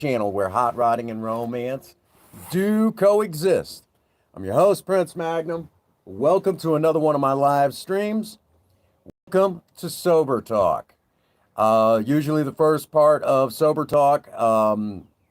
channel where hot rodding and romance do coexist. I'm your host, Prince Magnum. Welcome to another one of my live streams. Welcome to Sober Talk. Usually, the first part of Sober Talk,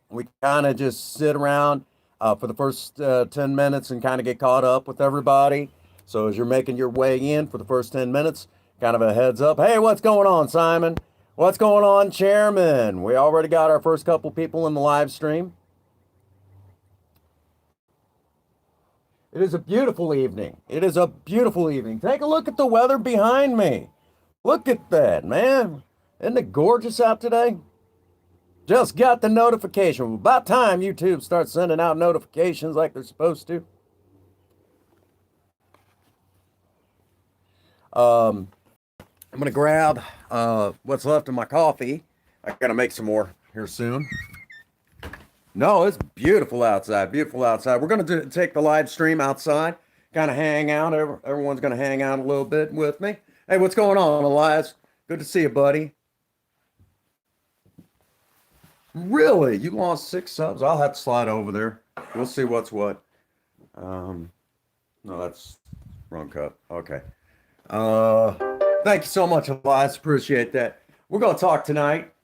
we kind of just sit around for the first 10 minutes and kind of get caught up with everybody. So, as you're making your way in for the first 10 minutes, kind of a heads up. Hey, what's going on, Simon? What's going on, Chairman? We already got our first couple people in the live stream. It is a beautiful evening. It is a beautiful evening. Take a look at the weather behind me. Look at that, man. Isn't it gorgeous out today? Just got the notification. About time YouTube starts sending out notifications like they're supposed to. I'm going to grab what's left of my coffee. I got to make some more here soon. No, it's beautiful outside. Beautiful outside. We're going to take the live stream outside, kind of hang out. Everyone's going to hang out a little bit with me. Hey, what's going on, Elias? Good to see you, buddy. Really? You lost 6 subs? I'll have to slide over there. We'll see what's what. No, that's wrong cup. Okay. Thank you so much, Elias. Appreciate that. We're going to talk tonight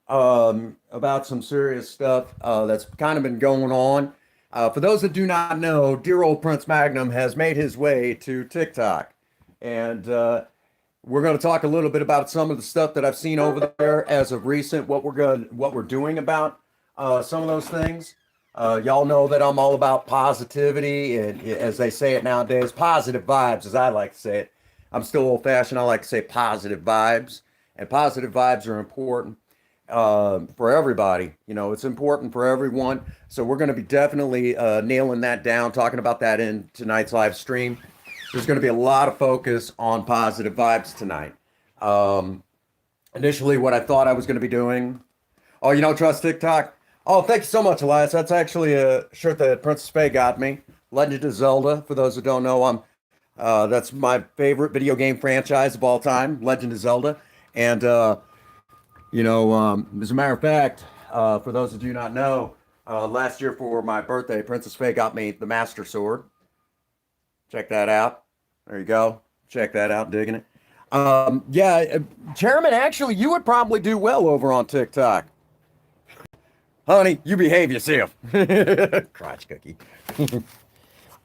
about some serious stuff that's kind of been going on. For those that do not know, dear old Prince Magnum has made his way to TikTok. And we're going to talk a little bit about some of the stuff that I've seen over there as of recent, what we're doing about some of those things. Y'all know that I'm all about positivity, and as they say it nowadays, positive vibes, as I like to say it. I'm still old-fashioned. I like to say positive vibes, and positive vibes are important for everybody. You know, it's important for everyone. So we're going to be definitely nailing that down, talking about that in tonight's live stream. There's going to be a lot of focus on positive vibes tonight. Initially, what I thought I was going to be doing. Oh, you don't trust TikTok? Oh, thank you so much, Elias. That's actually a shirt that Princess Faye got me. Legend of Zelda. For those who don't know, that's my favorite video game franchise of all time, Legend of Zelda. And as a matter of fact, for those who do not know, last year for my birthday, Princess Faye got me the Master Sword. Check that out. There you go. Check that out. Digging it. Chairman, actually, you would probably do well over on TikTok. Honey, you behave yourself. Crotch cookie.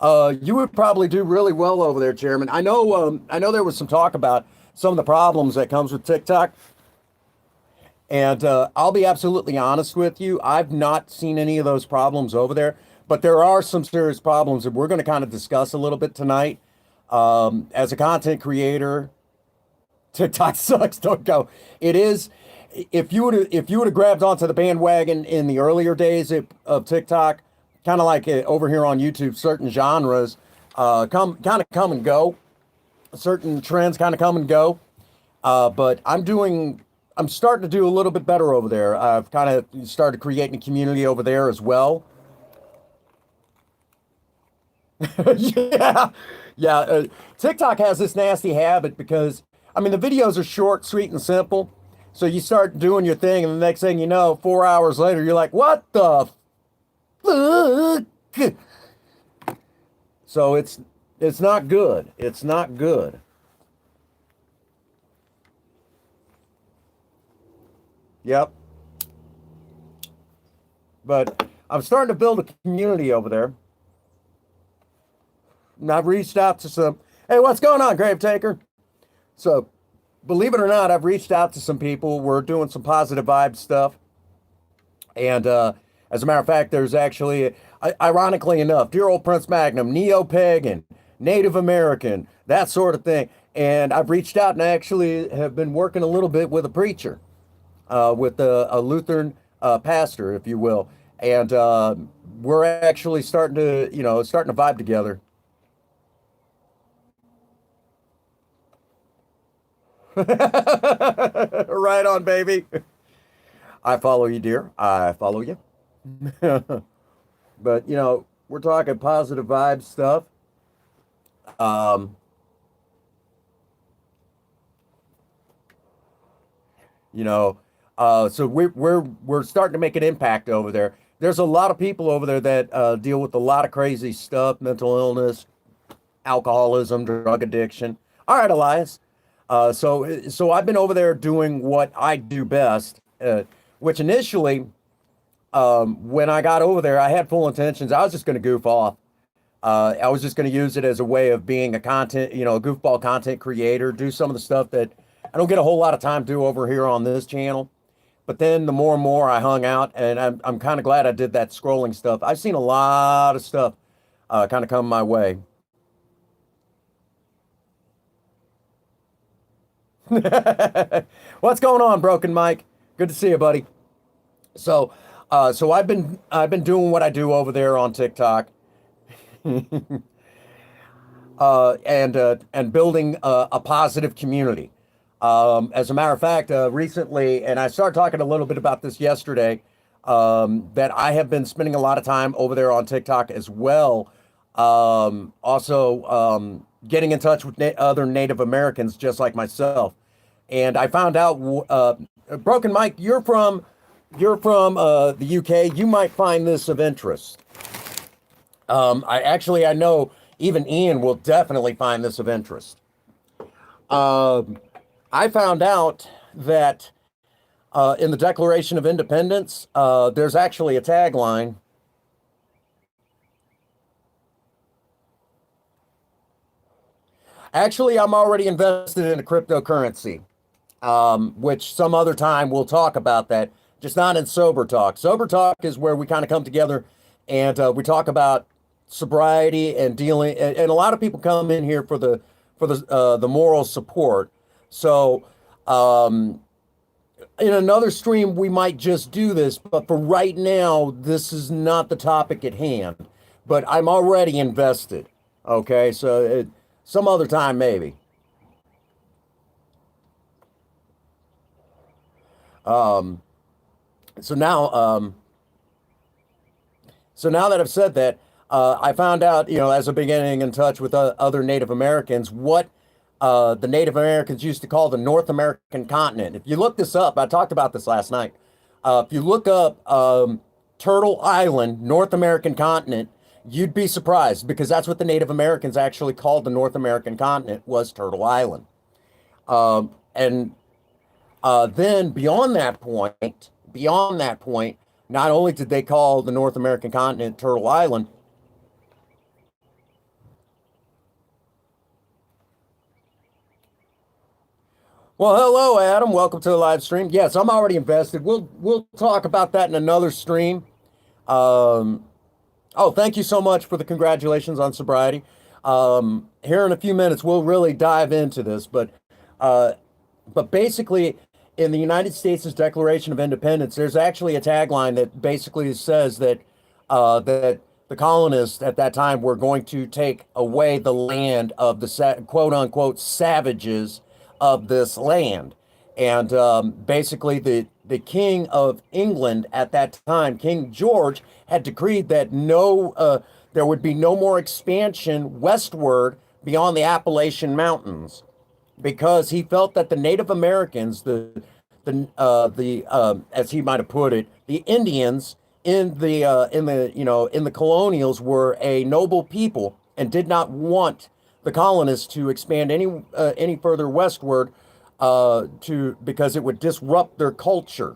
You would probably do really well over there, Chairman. I know there was some talk about some of the problems that comes with TikTok. And I'll be absolutely honest with you. I've not seen any of those problems over there, but there are some serious problems that we're going to kind of discuss a little bit tonight. As a content creator, TikTok sucks. Don't go. It is. If you would have grabbed onto the bandwagon in the earlier days of TikTok, kind of like over here on YouTube, certain genres come and go. Certain trends kind of come and go. But I'm starting to do a little bit better over there. I've kind of started creating a community over there as well. Yeah. Yeah. TikTok has this nasty habit because, I mean, the videos are short, sweet, and simple. So you start doing your thing, and the next thing you know, 4 hours later, you're like, what the fuck? So it's not good. It's not good. Yep. But I'm starting to build a community over there. And I've reached out to some, hey, what's going on, Grave Taker? So, believe it or not, I've reached out to some people. We're doing some positive vibe stuff. And as a matter of fact, there's actually, ironically enough, dear old Prince Magnum, neo-pagan, Native American, that sort of thing. And I've reached out and actually have been working a little bit with a preacher, with a Lutheran pastor, if you will. And we're actually starting to vibe together. Right on, baby. I follow you, dear. I follow you. But, we're talking positive vibe stuff. Um, you know, So we're starting to make an impact over there. There's a lot of people over there that deal with a lot of crazy stuff, mental illness, alcoholism, drug addiction. All right, Elias. So I've been over there doing what I do best, which initially, when I got over there, I had full intentions. I was just going to goof off. I was just going to use it as a way of being a content, a goofball content creator, do some of the stuff that I don't get a whole lot of time to do over here on this channel. But then the more and more I hung out, and I'm kind of glad I did that scrolling stuff. I've seen a lot of stuff kind of come my way. What's going on, Broken Mike? Good to see you, buddy. So I've been doing what I do over there on TikTok, and building a positive community. As a matter of fact, recently, and I started talking a little bit about this yesterday, that I have been spending a lot of time over there on TikTok as well. Also, getting in touch with other Native Americans just like myself. And I found out, Broken Mike, you're from the UK. You might find this of interest. I know even Ian will definitely find this of interest. I found out that in the Declaration of Independence, there's actually a tagline. Actually, I'm already invested in a cryptocurrency, which some other time we'll talk about that, just not in Sober Talk. Sober Talk is where we kind of come together and we talk about sobriety and dealing. And a lot of people come in here for the moral support. So in another stream, we might just do this, but for right now, this is not the topic at hand. But I'm already invested. Okay, so some other time maybe. Um, so now, um, so now that I've said that, I found out, as I'm beginning in touch with other Native Americans, what the Native Americans used to call the North American continent. If you look this up, I talked about this last night. If you look up Turtle Island, North American continent, you'd be surprised because that's what the Native Americans actually called the North American continent was Turtle Island. And then beyond that point, not only did they call the North American continent Turtle Island. Well, hello, Adam. Welcome to the live stream. Yes, I'm already invested. We'll talk about that in another stream. Um, oh, thank you so much for the congratulations on sobriety. Here in a few minutes, we'll really dive into this, uh, but basically, in the United States' Declaration of Independence, there's actually a tagline that basically says that the colonists at that time were going to take away the land of the quote unquote savages of this land. And basically, the King of England at that time, King George, had decreed that there would be no more expansion westward beyond the Appalachian Mountains because he felt that the Native Americans, the as he might have put it, the Indians in the colonials were a noble people and did not want the colonists to expand any further westward to because it would disrupt their culture.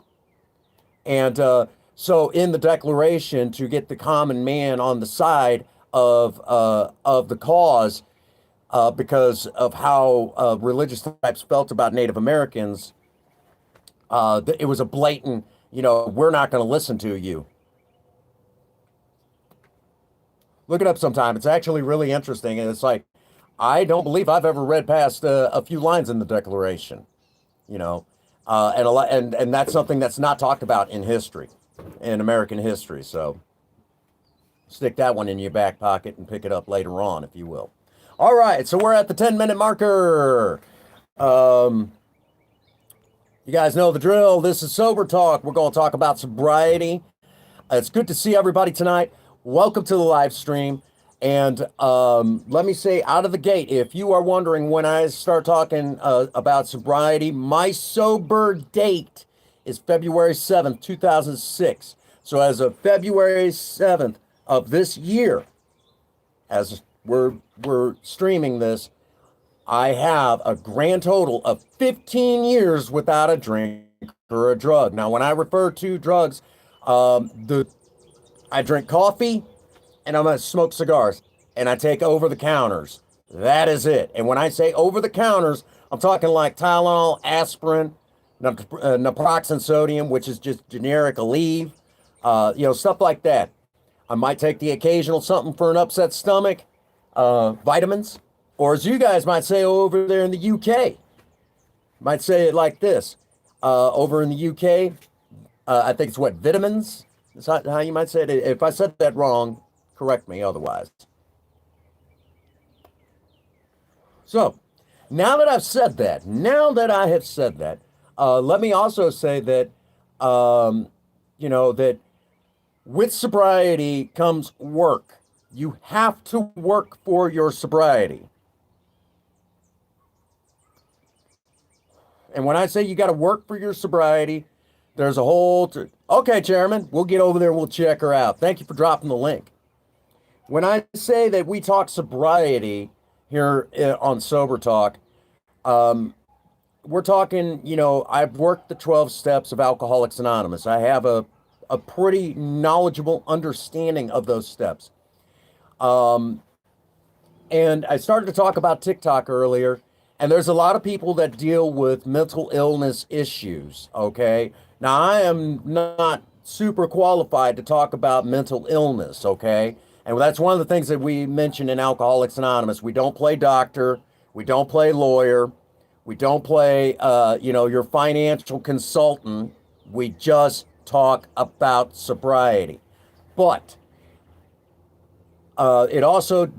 And so in the Declaration, to get the common man on the side of the cause, because of how religious types felt about Native Americans, it was a blatant, we're not going to listen to you. Look it up sometime. It's actually really interesting, and it's like I don't believe I've ever read past a few lines in the Declaration, you know, and a lot, and that's something that's not talked about in history, in American history. So stick that one in your back pocket and pick it up later on, if you will. All right, so we're at the 10-minute marker. Um, you guys know the drill. This is Sober Talk. We're going to talk about sobriety. It's good to see everybody tonight. Welcome to the live stream. And let me say out of the gate, if you are wondering when I start talking about sobriety, my sober date is February 7th, 2006. So as of February 7th of this year, as we're streaming this, I have a grand total of 15 years without a drink or a drug. Now, when I refer to drugs, the I drink coffee and I'm gonna smoke cigars and I take over the counters. That is it. And when I say over the counters, I'm talking like Tylenol, aspirin, naproxen sodium, which is just generic Aleve, stuff like that. I might take the occasional something for an upset stomach, vitamins, or as you guys might say over there in the UK, might say it like this. Over in the UK, I think it's what, vitamins? Is that how you might say it? If I said that wrong, correct me otherwise. So, now that I have said that, let me also say that, that with sobriety comes work. You have to work for your sobriety. And when I say you got to work for your sobriety, there's a whole... Okay, Chairman, we'll get over there and we'll check her out. Thank you for dropping the link. When I say that we talk sobriety here on Sober Talk, we're talking, I've worked the 12 steps of Alcoholics Anonymous. I have a pretty knowledgeable understanding of those steps. And I started to talk about TikTok earlier, and there's a lot of people that deal with mental illness issues, okay? Now, I am not super qualified to talk about mental illness, okay? And that's one of the things that we mentioned in Alcoholics Anonymous. We don't play doctor. We don't play lawyer. We don't play, your financial consultant. We just talk about sobriety. But it also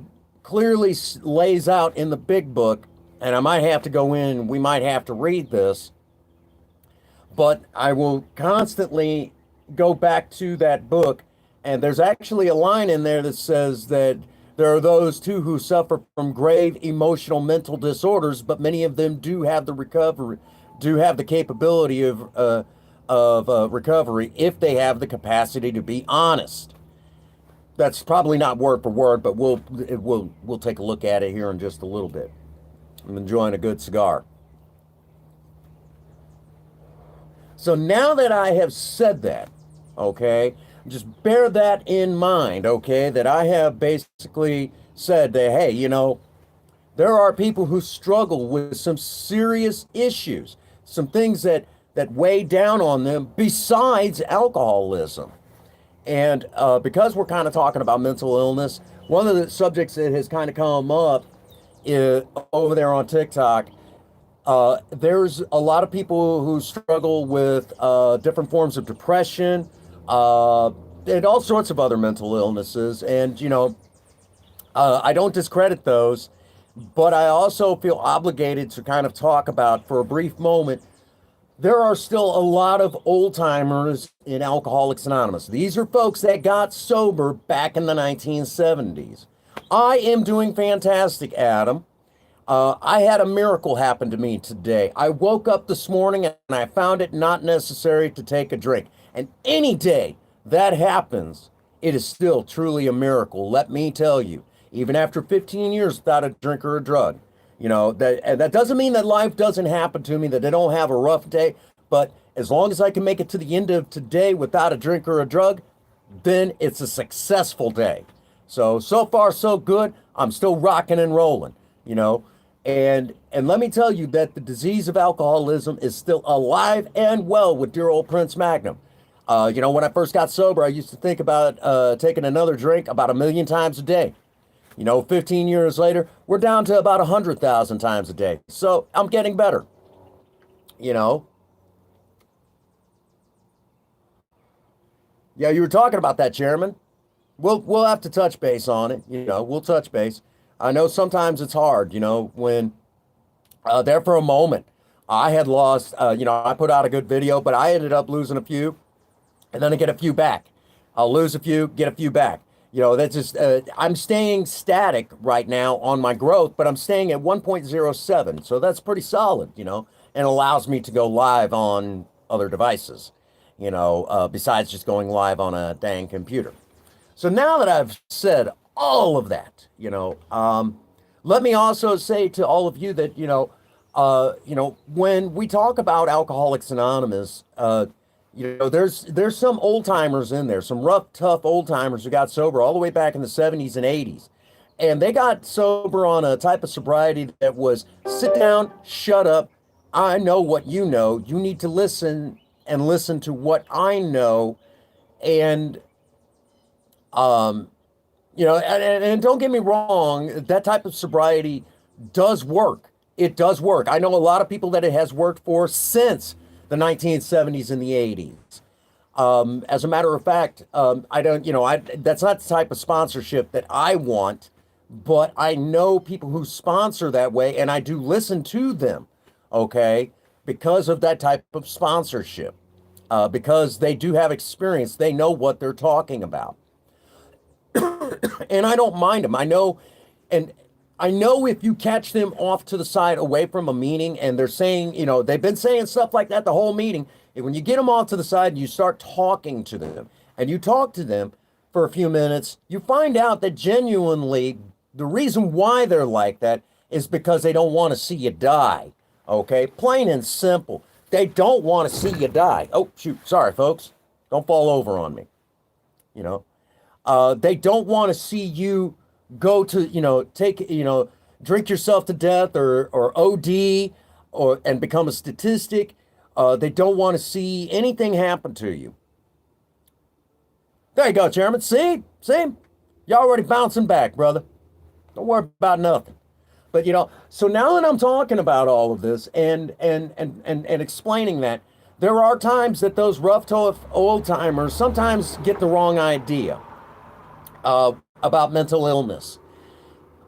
clearly lays out in the big book, and I might have to go in, we might have to read this, but I will constantly go back to that book. And there's actually a line in there that says that there are those too who suffer from grave emotional mental disorders, but many of them do have the capability of recovery if they have the capacity to be honest. That's probably not word for word, but we'll take a look at it here in just a little bit. I'm enjoying a good cigar. So now that I have said that, okay, just bear that in mind, okay, that I have basically said that, hey, there are people who struggle with some serious issues, some things that weigh down on them besides alcoholism. And because we're kind of talking about mental illness, one of the subjects that has kind of come up over there on TikTok, there's a lot of people who struggle with different forms of depression, and all sorts of other mental illnesses. And, I don't discredit those, but I also feel obligated to kind of talk about, for a brief moment, there are still a lot of old timers in Alcoholics Anonymous. These are folks that got sober back in the 1970s. I am doing fantastic, Adam. I had a miracle happen to me today. I woke up this morning and I found it not necessary to take a drink. And any day that happens, it is still truly a miracle. Let me tell you, even after 15 years without a drink or a drug, that doesn't mean that life doesn't happen to me, that I don't have a rough day. But as long as I can make it to the end of today without a drink or a drug, then it's a successful day. So far, so good. I'm still rocking and rolling, And let me tell you that the disease of alcoholism is still alive and well with dear old Prince Magnum. When I first got sober, I used to think about taking another drink about 1 million times a day. 15 years later, we're down to about 100,000 times a day. So I'm getting better. Yeah, you were talking about that, Chairman. We'll have to touch base on it. We'll touch base. I know sometimes it's hard, when there for a moment, I had lost, I put out a good video, but I ended up losing a few, and then I get a few back. I'll lose a few, get a few back. That's just, I'm staying static right now on my growth, but I'm staying at 1.07. So that's pretty solid, and allows me to go live on other devices, besides just going live on a dang computer. So now that I've said all of that, let me also say to all of you that, when we talk about Alcoholics Anonymous, there's some old timers in there, some rough, tough old timers who got sober all the way back in the 70s and 80s. And they got sober on a type of sobriety that was sit down, shut up. I know what you know. You need to listen and listen to what I know. And, and don't get me wrong, that type of sobriety does work. It does work. I know a lot of people that it has worked for since the 1970s and the 80s. As a matter of fact, I don't, that's not the type of sponsorship that I want, but I know people who sponsor that way, and I do listen to them, okay, because of that type of sponsorship, because they do have experience. They know what they're talking about. And I don't mind them. I know if you catch them off to the side away from a meeting and they're saying, they've been saying stuff like that the whole meeting. And when you get them off to the side and you start talking to them and you talk to them for a few minutes, you find out that genuinely the reason why they're like that is because they don't want to see you die. Okay, plain and simple. They don't want to see you die. Oh, shoot. Sorry, folks. Don't fall over on me. They don't want to see you go to, drink yourself to death or OD and become a statistic. They don't want to see anything happen to you. There you go, Chairman. See? You're already bouncing back, brother. Don't worry about nothing. But, so now that I'm talking about all of this and explaining that, there are times that those rough, tough old timers sometimes get the wrong idea about mental illness.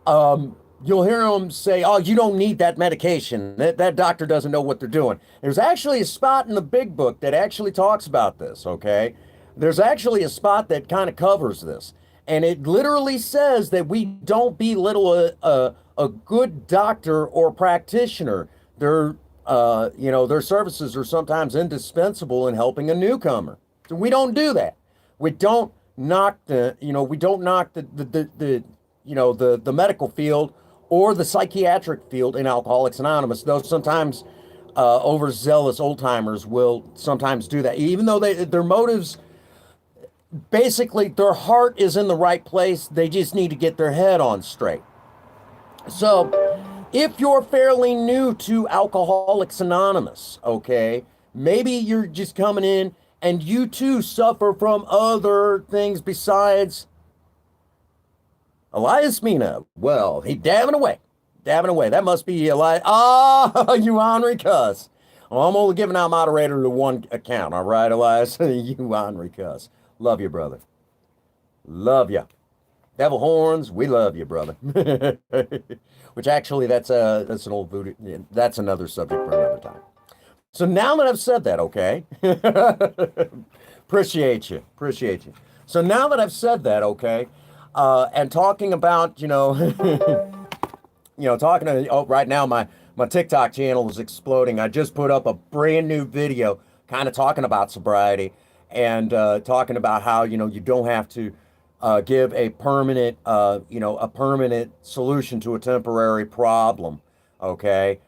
You'll hear them say, oh, you don't need that medication. That doctor doesn't know what they're doing. There's actually a spot in the big book that actually talks about this, okay? There's actually a spot that kind of covers this. And it literally says that we don't belittle a good doctor or practitioner. Their services are sometimes indispensable in helping a newcomer. So we don't do that. We don't knock the medical field or the psychiatric field in Alcoholics Anonymous, though sometimes overzealous old timers will sometimes do that, even though their motives, basically their heart is in the right place. They just need to get their head on straight. So if you're fairly new to Alcoholics Anonymous, okay, maybe you're just coming in and you too suffer from other things besides Elias Mina. Well, he dabbing away. That must be Elias. You ornery cuss. Well, I'm only giving out moderator to one account. All right, Elias, you ornery cuss. Love you, brother. Love you. Devil horns, we love you, brother. Which actually, that's an old voodoo. That's another subject for another time. So now that I've said that, okay, appreciate you. So now that I've said that, okay, and talking about, right now my TikTok channel is exploding. I just put up a brand new video kind of talking about sobriety and talking about how, you don't have to give a permanent solution to a temporary problem, okay?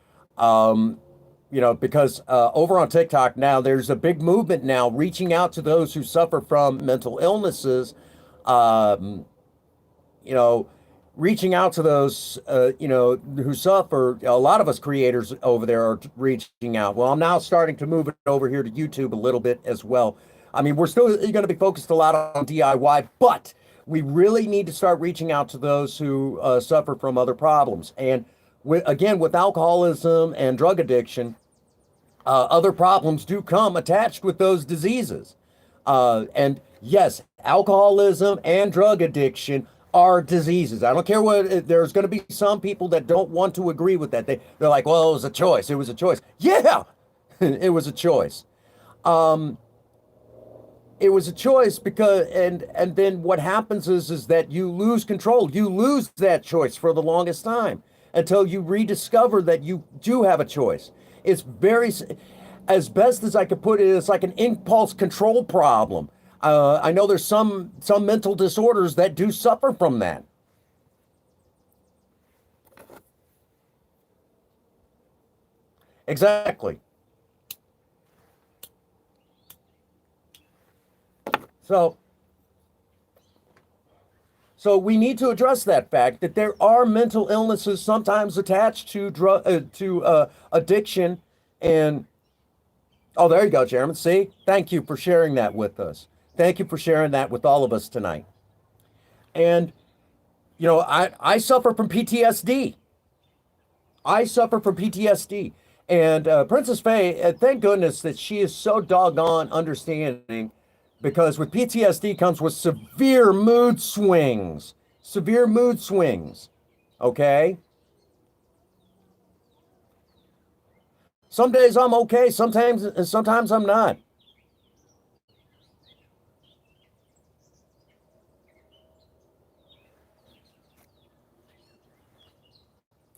Because over on TikTok now, there's a big movement now reaching out to those who suffer from mental illnesses, reaching out to those, who suffer. A lot of us creators over there are reaching out. Well, I'm now starting to move it over here to YouTube a little bit as well. I mean, we're still going to be focused a lot on DIY, but we really need to start reaching out to those who suffer from other problems. And with alcoholism and drug addiction, other problems do come attached with those diseases. And yes, alcoholism and drug addiction are diseases. I don't care what, there's going to be some people that don't want to agree with that. They're like, well, it was a choice. Yeah, it was a choice. It was a choice because, and then what happens is that you lose control. You lose that choice for the longest time until you rediscover that you do have a choice. It's very, as best as I could put it, it's like an impulse control problem. I know there's some mental disorders that do suffer from that. Exactly. So we need to address that fact that there are mental illnesses sometimes attached to addiction. And oh, there you go, Chairman. See, thank you for sharing that with us. Thank you for sharing that with all of us tonight. And I suffer from PTSD. I suffer from PTSD. And Princess Faye, thank goodness that she is so doggone understanding, because with PTSD comes with severe mood swings. Severe mood swings. Okay? Some days I'm okay, sometimes I'm not.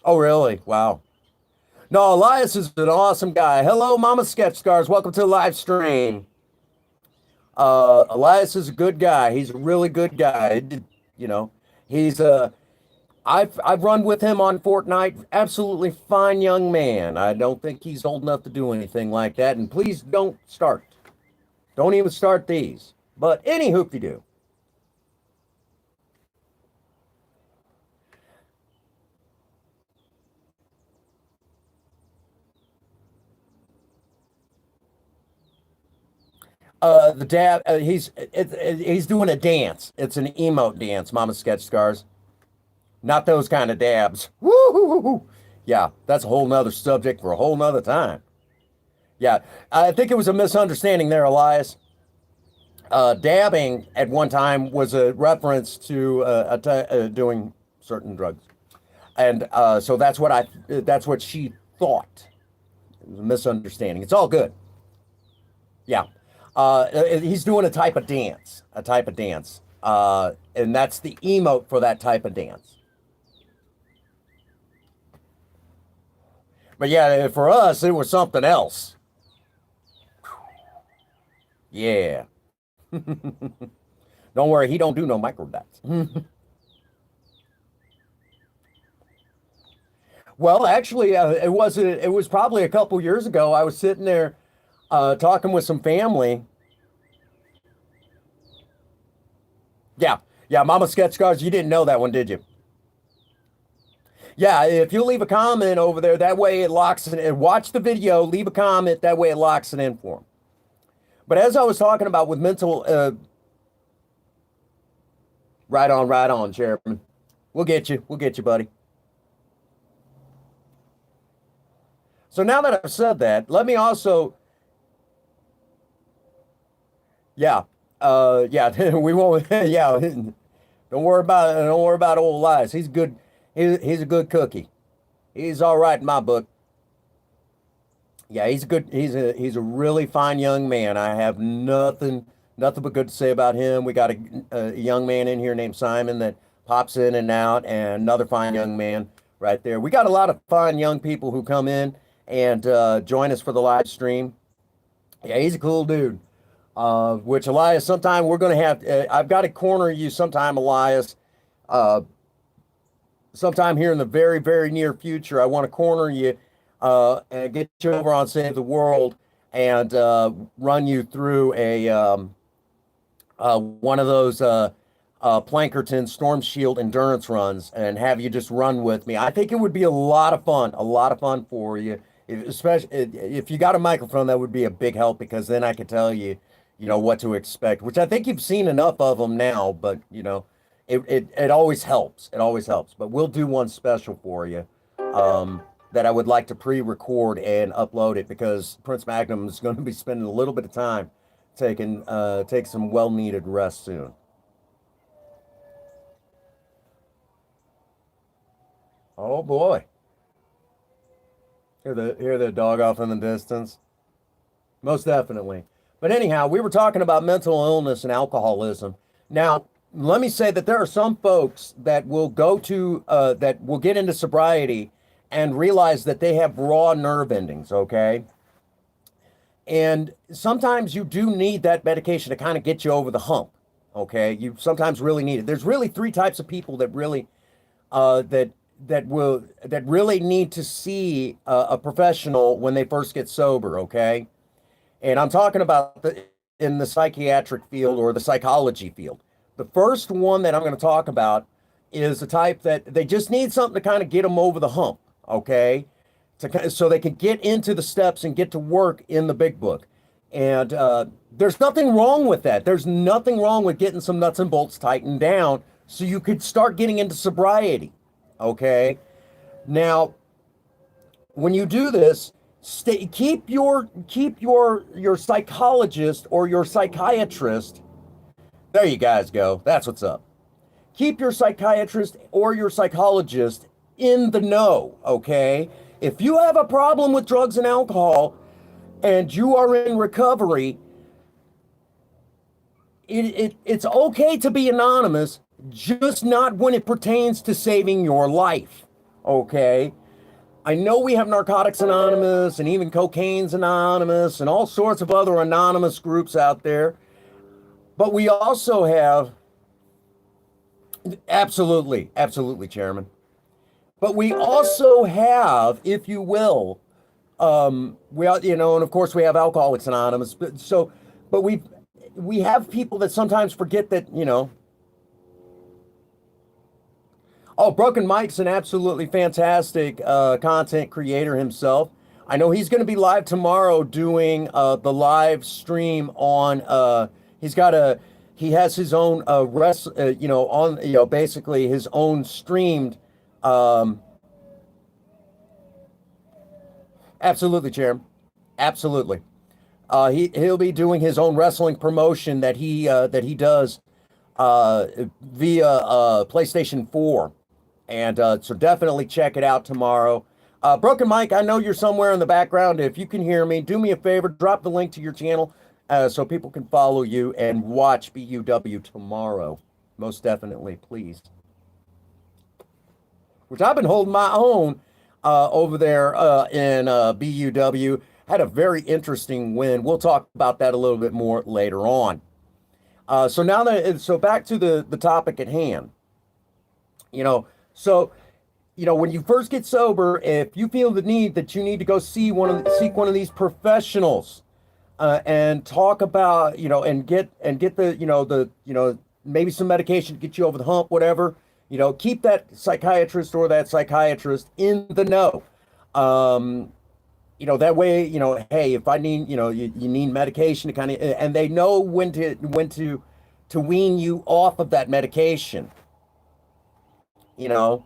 Oh, really? Wow. No, Elias is an awesome guy. Hello, Mama Sketch Scars. Welcome to the live stream. Elias is a good guy. He's a really good guy. You know, he's I've run with him on Fortnite. Absolutely fine young man. I don't think he's old enough to do anything like that. And please don't start. Don't even start these. But any hoopty do. The dad, he's doing a dance. It's an emote dance, Mama Sketch Scars. Not those kind of dabs. Woo! Yeah, that's a whole nother subject for a whole nother time. Yeah, I think it was a misunderstanding there, Elias. Dabbing at one time was a reference to doing certain drugs, and so that's what she thought. It was a misunderstanding. It's all good. Yeah. He's doing a type of dance, and that's the emote for that type of dance. But yeah, for us, it was something else. Yeah. Don't worry, he don't do no microdats. Well, actually, it was probably a couple years ago. I was sitting there talking with some family. Yeah, yeah, Mama Sketch Scars, you didn't know that one, did you? Yeah, if you leave a comment over there, that way it locks it in. Watch the video, leave a comment, that way it locks it in for them. But as I was talking about with mental, right on, Chairman. We'll get you, buddy. So now that I've said that, let me also, yeah, yeah, we won't, yeah, don't worry about old Elias. He's good. He's a good cookie. He's all right in my book. Yeah, he's a really fine young man. I have nothing but good to say about him. We got a young man in here named Simon that pops in and out, and another fine young man right there. We got a lot of fine young people who come in and join us for the live stream. Yeah, he's a cool dude. Which Elias, sometime we're gonna have. I've got to corner you sometime, Elias. Sometime here in the very near future, I want to corner you and get you over on Save the World and run you through a one of those Plankerton Storm Shield endurance runs and have you just run with me. I think it would be a lot of fun for you. Especially if you got a microphone, that would be a big help, because then I could tell you, what to expect, which I think you've seen enough of them now, but it always helps. It always helps. But we'll do one special for you that I would like to pre-record and upload it, because Prince Magnum is going to be spending a little bit of time take some well-needed rest soon. Oh boy. Hear the dog off in the distance. Most definitely. But anyhow, we were talking about mental illness and alcoholism. Now, let me say that there are some folks that will that will get into sobriety and realize that they have raw nerve endings, okay? And sometimes you do need that medication to kind of get you over the hump. Okay, you sometimes really need it. There's really three types of people that really that that really need to see a professional when they first get sober. Okay, and I'm talking about in the psychiatric field or the psychology field. The first one that I'm going to talk about is the type that they just need something to kind of get them over the hump. Okay, so they can get into the steps and get to work in the big book. And there's nothing wrong with that. There's nothing wrong with getting some nuts and bolts tightened down so you could start getting into sobriety. Okay. Now, when you do this, keep your psychologist or your psychiatrist. There you guys go. That's what's up. Keep your psychiatrist or your psychologist in the know. Okay. If you have a problem with drugs and alcohol, and you are in recovery, it's okay to be anonymous, just not when it pertains to saving your life, okay? I know we have Narcotics Anonymous and even Cocaine's Anonymous and all sorts of other anonymous groups out there, but we also have, absolutely, Chairman, but we also have, if you will, and of course we have Alcoholics Anonymous, but we have people that sometimes forget that, oh, Broken Mike's an absolutely fantastic content creator himself. I know he's going to be live tomorrow doing the live stream on, he has his own basically his own streamed, absolutely, Chairman. Absolutely. He'll be doing his own wrestling promotion that he does via PlayStation 4, and so definitely check it out tomorrow. Broken Mike, I know you're somewhere in the background. If you can hear me, do me a favor, drop the link to your channel so people can follow you and watch BUW tomorrow. Most definitely, please. Which I've been holding my own. Over there in BUW, had a very interesting win. We'll talk about that a little bit more later on. So back to the topic at hand. When you first get sober, if you feel the need that you need to go seek one of these professionals and talk about, and get the maybe some medication to get you over the hump, whatever. Keep that psychiatrist or that psychiatrist in the know. That way, hey, if I need, you need medication to kind of, and they know when to wean you off of that medication. So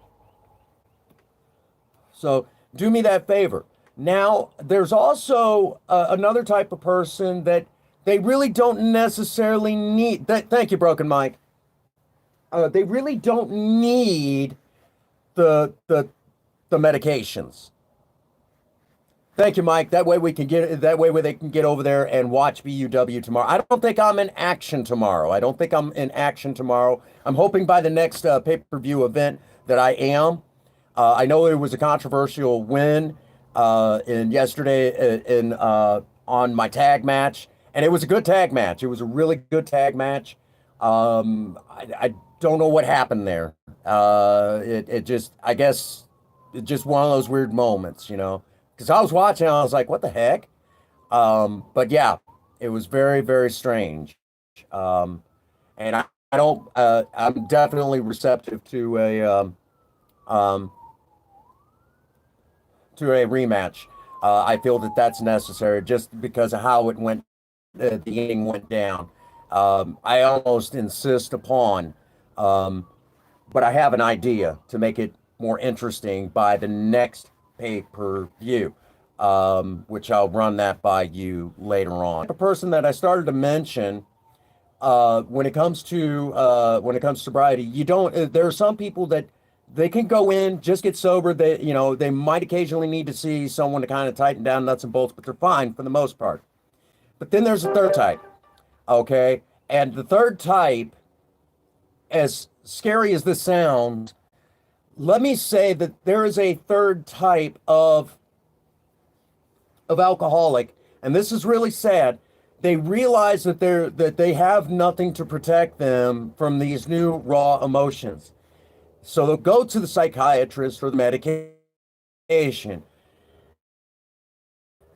do me that favor. Now, there's also another type of person that they really don't necessarily need. Thank you, Broken Mike. They really don't need the medications. Thank you, Mike. That way they can get over there and watch BUW tomorrow. I don't think I'm in action tomorrow. I'm hoping by the next pay-per-view event that I am. I know it was a controversial win yesterday on my tag match, and it was a good tag match. It was a really good tag match. I don't know what happened there. I guess it's just one of those weird moments, because I was watching, I was like, what the heck? But yeah, it was very, very strange. And I'm definitely receptive to a rematch. I feel that that's necessary just because of how it went, the ending went down. I almost insist upon, but I have an idea to make it more interesting by the next pay-per-view, which I'll run that by you later on. A person that I started to mention, when it comes to sobriety, there are some people that they can go in, just get sober. They might occasionally need to see someone to kind of tighten down nuts and bolts, but they're fine for the most part. But then there's a third type. Okay. And the third type, as scary as this sounds, let me say that there is a third type of alcoholic, and this is really sad, they realize that they have nothing to protect them from these new raw emotions. So they'll go to the psychiatrist for the medication.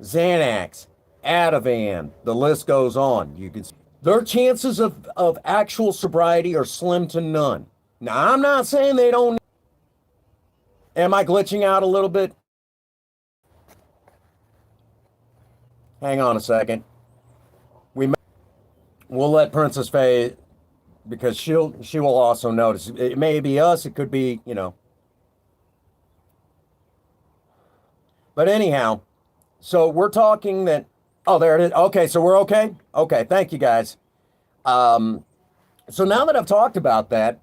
Xanax, Ativan, the list goes on. You can see their chances of actual sobriety are slim to none. Now, I'm not saying they don't. Am I glitching out a little bit? Hang on a second. We'll let Princess Faye, because she will also notice. It may be us, it could be, But anyhow, so we're talking that, oh, there it is. Okay, so we're okay? Okay, thank you guys. So now that I've talked about that,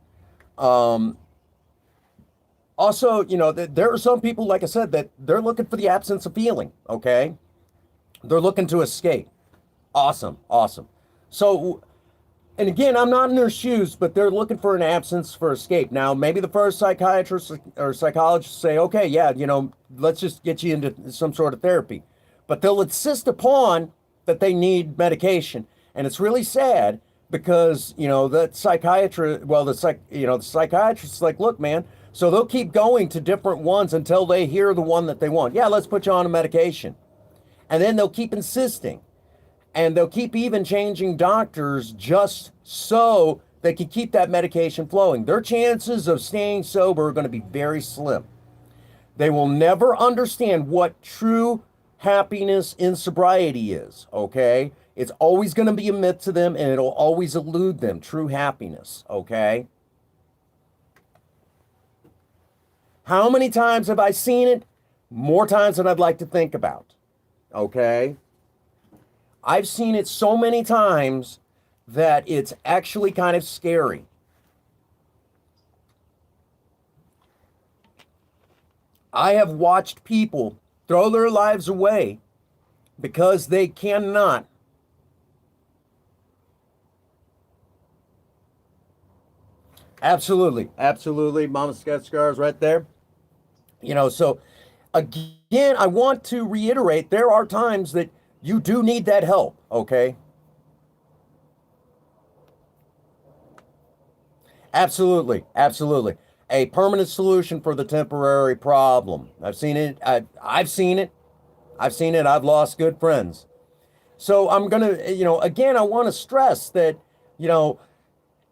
also, there are some people, like I said, that they're looking for the absence of feeling, okay? They're looking to escape. Awesome. So, and again, I'm not in their shoes, but they're looking for an absence for escape. Now, maybe the first psychiatrist or psychologist say, okay, yeah, let's just get you into some sort of therapy. But they'll insist upon that they need medication. And it's really sad because, the psychiatrist is like, look, man, so they'll keep going to different ones until they hear the one that they want. Yeah, let's put you on a medication. And then they'll keep insisting. And they'll keep even changing doctors just so they can keep that medication flowing. Their chances of staying sober are going to be very slim. They will never understand what true happiness in sobriety is, okay? It's always going to be a myth to them, and it'll always elude them, true happiness, okay? How many times have I seen it? More times than I'd like to think about, okay? I've seen it so many times that it's actually kind of scary. I have watched people throw their lives away because they cannot Absolutely. Mama's got scars right there. So again, I want to reiterate, there are times that you do need that help, okay? Absolutely. A permanent solution for the temporary problem. I've seen it. I've seen it. I've lost good friends. So I'm going to, again, I want to stress that,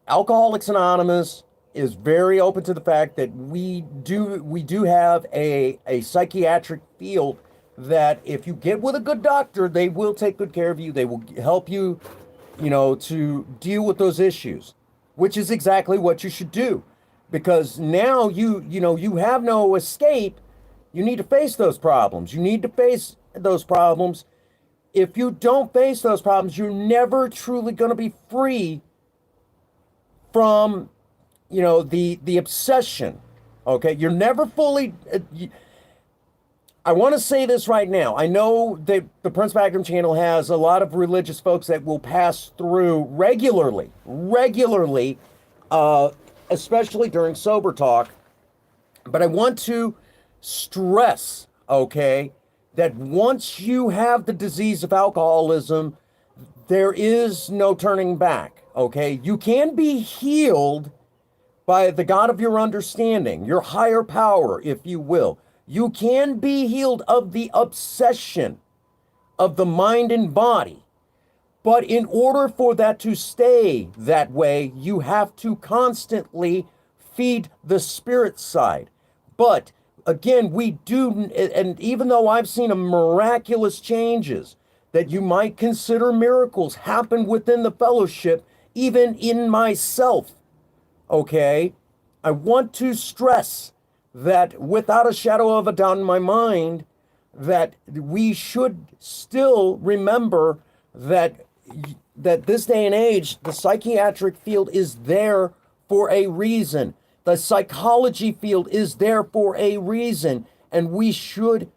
Alcoholics Anonymous is very open to the fact that we do have a psychiatric field that if you get with a good doctor, they will take good care of you. They will help you, to deal with those issues, which is exactly what you should do. Because now you have no escape. You need to face those problems. If you don't face those problems, you're never truly going to be free from, the obsession. Okay, you're never fully. I want to say this right now. I know that the Prince Bagram channel has a lot of religious folks that will pass through regularly, especially during sober talk. But I want to stress, okay, that once you have the disease of alcoholism, there is no turning back, okay? You can be healed by the God of your understanding, your higher power, if you will. You can be healed of the obsession of the mind and body. But in order for that to stay that way, you have to constantly feed the spirit side. But again, we do, and even though I've seen a miraculous changes that you might consider miracles happen within the fellowship, even in myself, okay, I want to stress that without a shadow of a doubt in my mind, that we should still remember that this day and age, the psychiatric field is there for a reason. The psychology field is there for a reason. And we should,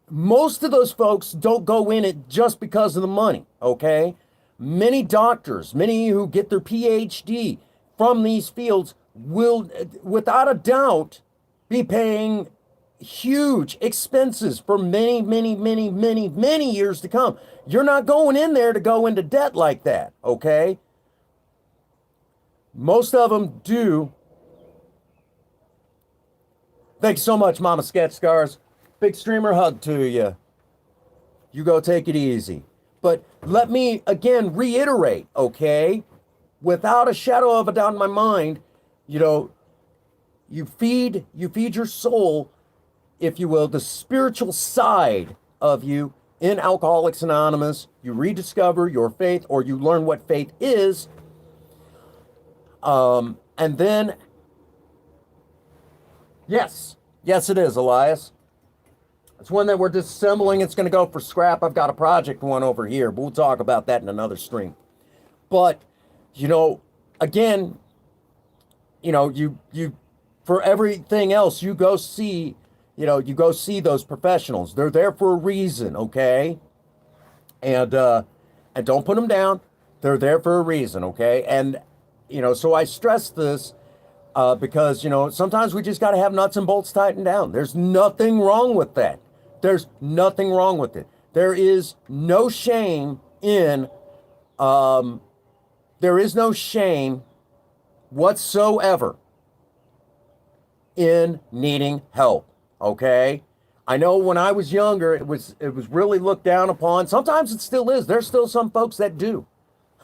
most of those folks don't go in it just because of the money, okay? Many doctors, many who get their PhD from these fields will, without a doubt, be paying huge expenses for many, many, many, many, many years to come. You're not going in there to go into debt like that, okay? Most of them do. Thanks so much, Mama Sketch Scars. Big streamer hug to you. You go take it easy. But let me again reiterate, okay? Without a shadow of a doubt in my mind, you know, you feed your soul, if you will, the spiritual side of you in Alcoholics Anonymous. You rediscover your faith, or you learn what faith is. And then, yes, it is, Elias. It's one that we're disassembling. It's going to go for scrap. I've got a project one over here, but we'll talk about that in another stream. But, you know, again, you know, you for everything else, you go see those professionals. They're there for a reason, okay? And don't put them down. They're there for a reason, okay? And, you know, so I stress this because, you know, sometimes we just got to have nuts and bolts tightened down. There's nothing wrong with that. There's nothing wrong with it. There is no shame in, there is no shame whatsoever in needing help, okay? I know when I was younger, it was really looked down upon. Sometimes it still is. There's still some folks that do.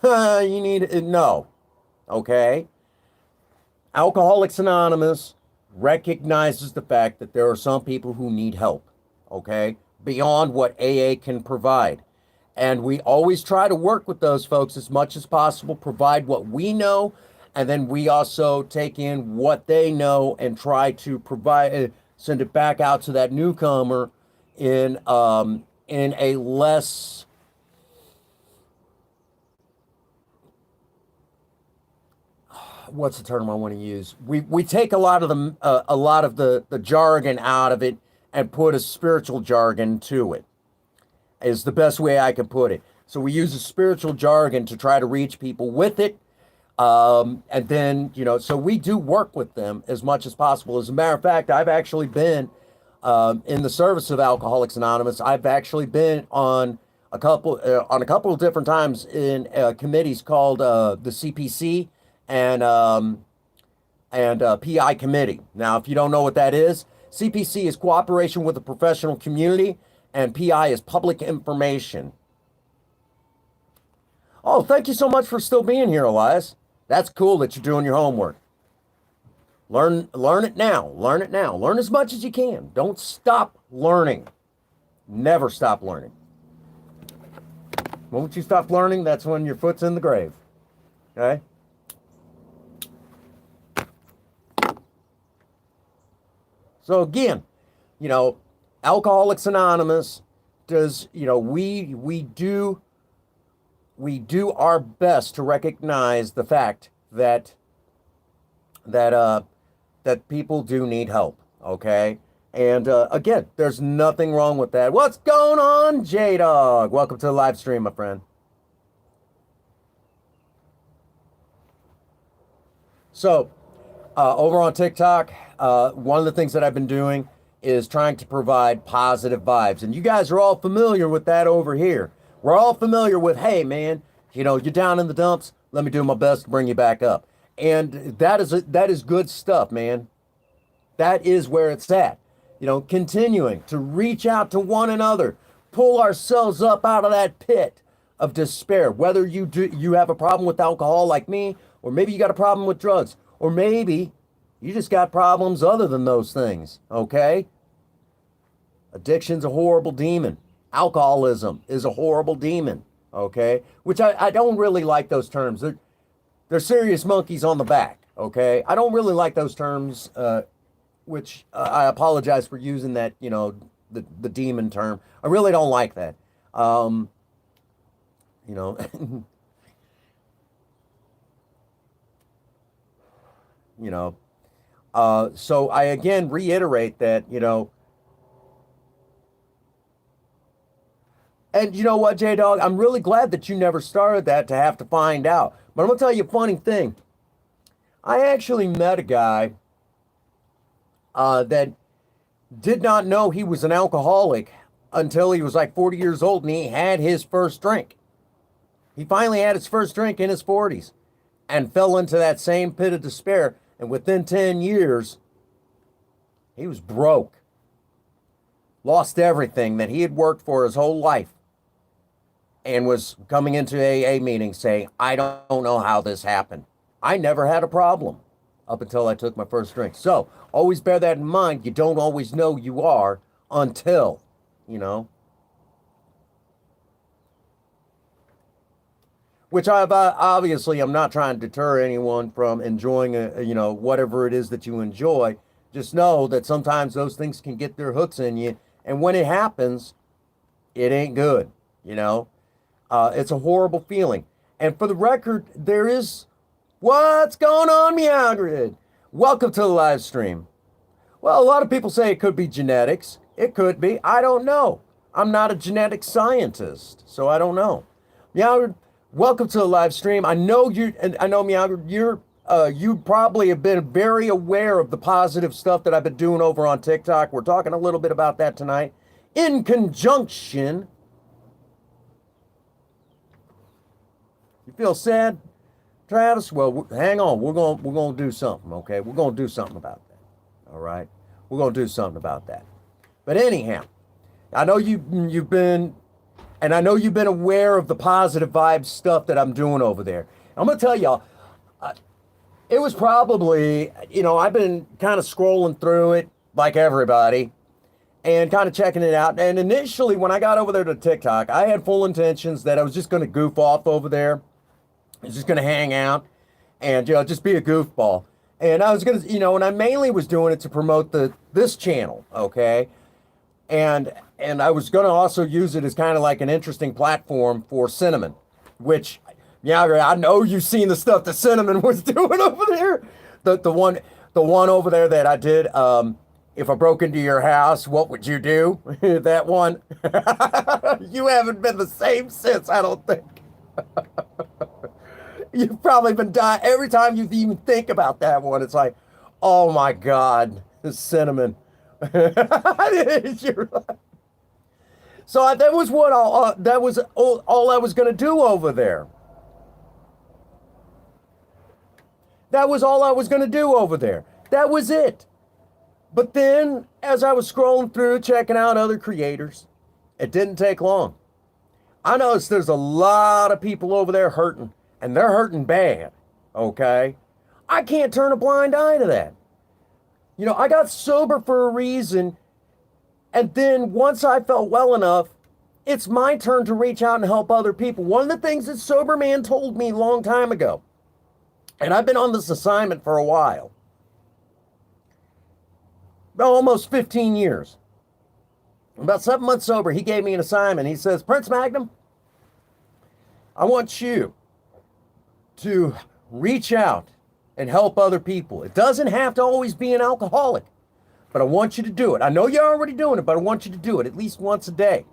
You need it. No, okay? Alcoholics Anonymous recognizes the fact that there are some people who need help, okay, beyond what AA can provide. And we always try to work with those folks as much as possible, provide what we know, and then we also take in what they know and try to provide, send it back out to that newcomer in a less, what's the term I want to use? We take a lot of the jargon out of it and put a spiritual jargon to it, is the best way I can put it. So we use a spiritual jargon to try to reach people with it. And then, you know, so we do work with them as much as possible. As a matter of fact, I've actually been in the service of Alcoholics Anonymous. I've actually been on a couple of different times in committees called the CPC and PI committee. Now, if you don't know what that is, CPC is cooperation with the professional community, and PI is public information. Oh, thank you so much for still being here, Elias. That's cool that you're doing your homework. Learn it now. Learn it now. Learn as much as you can. Don't stop learning. Never stop learning. Won't you stop learning? That's when your foot's in the grave. Okay? So again, you know, Alcoholics Anonymous does, you know, we do our best to recognize the fact that people do need help, okay? And again, there's nothing wrong with that. What's going on, J-Dog? Welcome to the live stream, my friend. So, over on TikTok, one of the things that I've been doing is trying to provide positive vibes. And you guys are all familiar with that over here. We're all familiar with, hey, man, you know, you're down in the dumps. Let me do my best to bring you back up. And that is good stuff, man. That is where it's at. You know, continuing to reach out to one another, pull ourselves up out of that pit of despair. Whether you have a problem with alcohol like me, or maybe you got a problem with drugs, or maybe you just got problems other than those things, okay? Addiction's a horrible demon. Alcoholism is a horrible demon, okay? Which I don't really like those terms. They're serious monkeys on the back, okay? I don't really like those terms, which I apologize for using that, you know, the demon term. I really don't like that. You know, you know, so I again reiterate that, you know, and you know what, J-Dog, I'm really glad that you never started that to have to find out. But I'm going to tell you a funny thing. I actually met a guy that did not know he was an alcoholic until he was like 40 years old and he had his first drink. He finally had his first drink in his 40s and fell into that same pit of despair. And within 10 years, he was broke. Lost everything that he had worked for his whole life and was coming into AA meetings saying, I don't know how this happened. I never had a problem up until I took my first drink. So always bear that in mind. You don't always know you are until, you know. Which obviously I'm not trying to deter anyone from enjoying, whatever it is that you enjoy. Just know that sometimes those things can get their hooks in you. And when it happens, it ain't good, you know. It's a horrible feeling. And for the record, there is what's going on, Meowgrid? Welcome to the live stream. Well, a lot of people say it could be genetics. It could be. I don't know. I'm not a genetic scientist, so I don't know. Meowgrid, welcome to the live stream. I know Meowgrid, you probably have been very aware of the positive stuff that I've been doing over on TikTok. We're talking a little bit about that tonight in conjunction. You feel sad, Travis? Well, hang on. We're going to do something, okay? We're going to do something about that. All right? We're going to do something about that. But anyhow, I know you've been aware of the positive vibe stuff that I'm doing over there. I'm going to tell y'all, it was probably, I've been kind of scrolling through it like everybody and kind of checking it out. And initially, when I got over there to TikTok, I had full intentions that I was just going to goof off over there. I was just going to hang out and, just be a goofball. And I was going to, and I mainly was doing it to promote this channel, okay? And I was going to also use it as kind of like an interesting platform for Cinnamon, which, I know you've seen the stuff that Cinnamon was doing over there. The one over there that I did, if I broke into your house, what would you do? That one. You haven't been the same since, I don't think. You've probably been dying. Every time you even think about that one, it's like, oh my God, Cinnamon. So that was all I was going to do over there. That was all I was going to do over there. That was it. But then, as I was scrolling through, checking out other creators, it didn't take long. I noticed there's a lot of people over there hurting, and they're hurting bad, okay? I can't turn a blind eye to that. I got sober for a reason, and then once I felt well enough, it's my turn to reach out and help other people. One of the things that Sober Man told me a long time ago, and I've been on this assignment for a while, almost 15 years. About 7 months sober, he gave me an assignment. He says, Prince Magnum, I want you to reach out and help other people. It doesn't have to always be an alcoholic, but I want you to do it. I know you're already doing it, but I want you to do it at least once a day.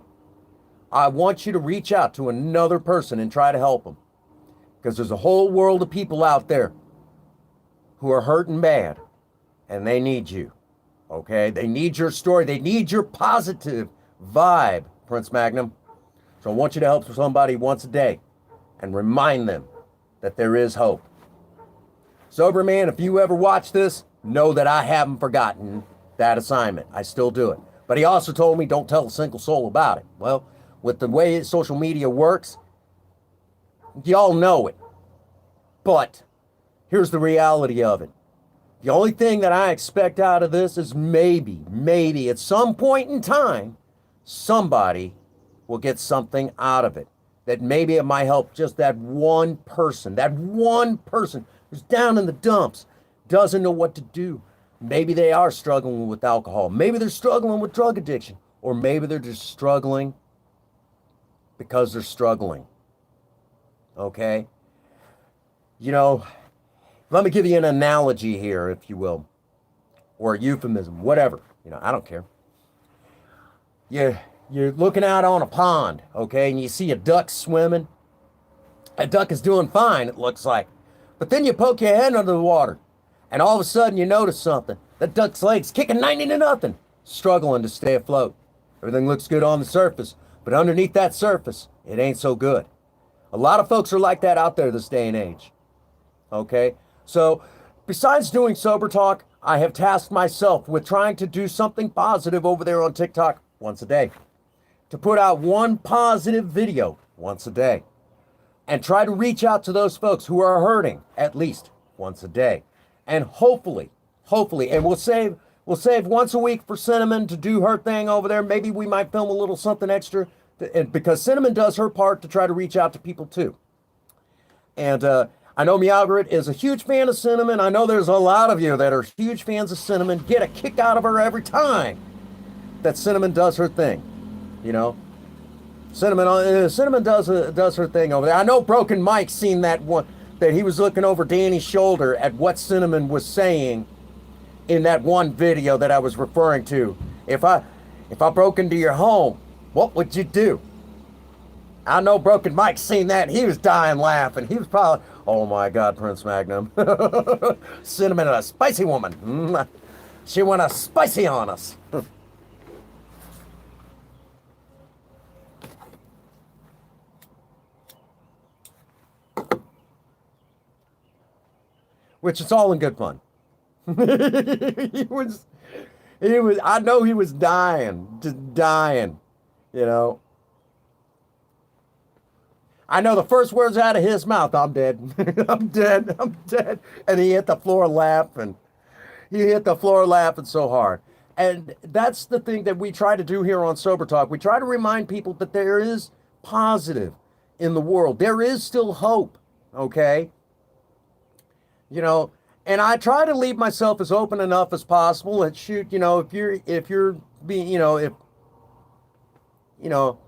I want you to reach out to another person and try to help them, because there's a whole world of people out there who are hurting bad, and they need you, okay? They need your story. They need your positive vibe, Prince Magnum. So I want you to help somebody once a day and remind them that there is hope. Sober Man, if you ever watch this, know that I haven't forgotten that assignment. I still do it. But he also told me don't tell a single soul about it. Well, with the way social media works, y'all know it. But here's the reality of it. The only thing that I expect out of this is maybe at some point in time, somebody will get something out of it. That maybe it might help just that one person who's down in the dumps, doesn't know what to do. Maybe they are struggling with alcohol. Maybe they're struggling with drug addiction. Or maybe they're just struggling because they're struggling. Okay? Let me give you an analogy here, if you will. Or a euphemism, whatever. I don't care. You're looking out on a pond, okay, and you see a duck swimming. A duck is doing fine, it looks like. But then you poke your head under the water, and all of a sudden you notice something. That duck's leg's kicking 90 to nothing. struggling to stay afloat. Everything looks good on the surface, but underneath that surface, it ain't so good. A lot of folks are like that out there this day and age. Okay? So, besides doing Sober Talk, I have tasked myself with trying to do something positive over there on TikTok once a day. To put out one positive video once a day. And try to reach out to those folks who are hurting at least once a day. And hopefully, and we'll save once a week for Cinnamon to do her thing over there. Maybe we might film a little something extra because Cinnamon does her part to try to reach out to people too. And I know Meowgrit is a huge fan of Cinnamon. I know there's a lot of you that are huge fans of Cinnamon. Get a kick out of her every time that Cinnamon does her thing. You know, Cinnamon does her thing over there. I know Broken Mike seen that one, that he was looking over Danny's shoulder at what Cinnamon was saying in that one video that I was referring to. If I broke into your home, what would you do? I know Broken Mike seen that. He was dying laughing. He was probably, oh my God, Prince Magnum. Cinnamon, a spicy woman. She went a spicy on us. Which is all in good fun. he was, I know he was dying, just dying, you know. I know the first words out of his mouth, I'm dead, I'm dead, I'm dead. And he hit the floor laughing. He hit the floor laughing so hard. And that's the thing that we try to do here on Sober Talk. We try to remind people that there is positive in the world. There is still hope, okay? You know, and I try to leave myself as open enough as possible. And shoot, you know, if you're being, you know, if, you know,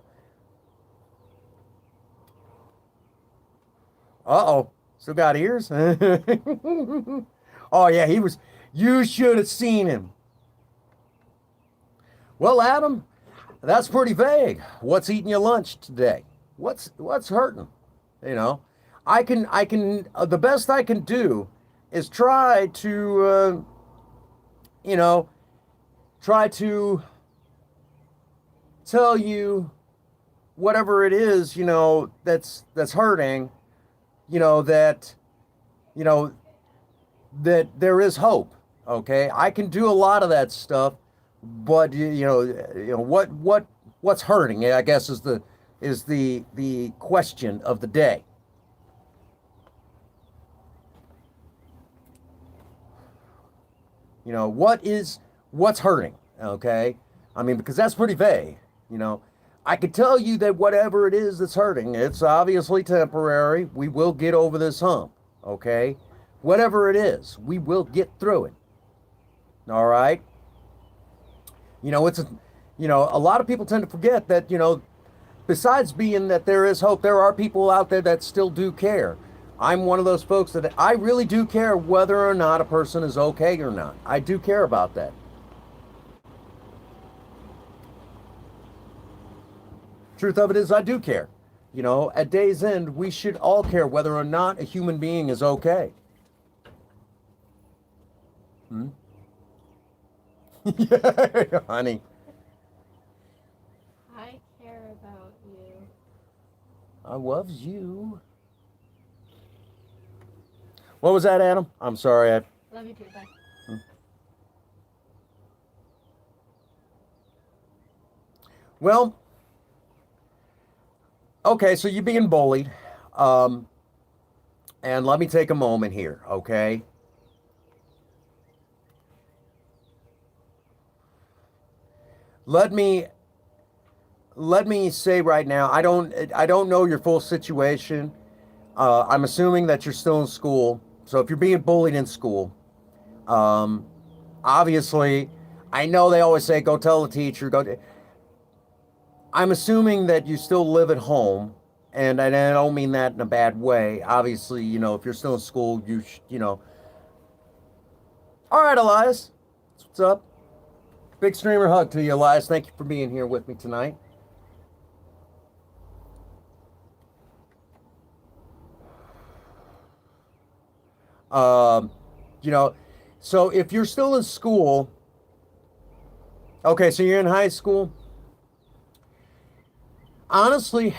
still got ears? Oh yeah, you should have seen him. Well, Adam, that's pretty vague. What's eating your lunch today? What's hurting? You know, the best I can do is try to, you know, try to tell you whatever it is, you know, that's hurting, you know, that there is hope. Okay, I can do a lot of that stuff, but you know what's hurting, I guess, is the question of the day. You know, what's hurting, okay? I mean, because that's pretty vague, you know. I could tell you that whatever it is that's hurting, it's obviously temporary. We will get over this hump, okay? Whatever it is, we will get through it. All right? You know, a lot of people tend to forget that, you know, besides being that there is hope, there are people out there that still do care. I'm one of those folks that I really do care whether or not a person is okay or not. I do care about that. Truth of it is, I do care. You know, at day's end, we should all care whether or not a human being is okay. Yeah, honey. I care about you. I loves you. What was that, Adam? I'm sorry. Love you too. Bye. Well, okay, so you're being bullied. And let me take a moment here, okay? Let me say right now, I don't know your full situation. I'm assuming that you're still in school. So if you're being bullied in school, obviously, I know they always say, go tell the teacher, I'm assuming that you still live at home, and I don't mean that in a bad way. Obviously, you know, if you're still in school, you know. All right, Elias, what's up? Big streamer hug to you, Elias. Thank you for being here with me tonight. You know, so if you're still in school, Okay, so you're in high school. Honestly,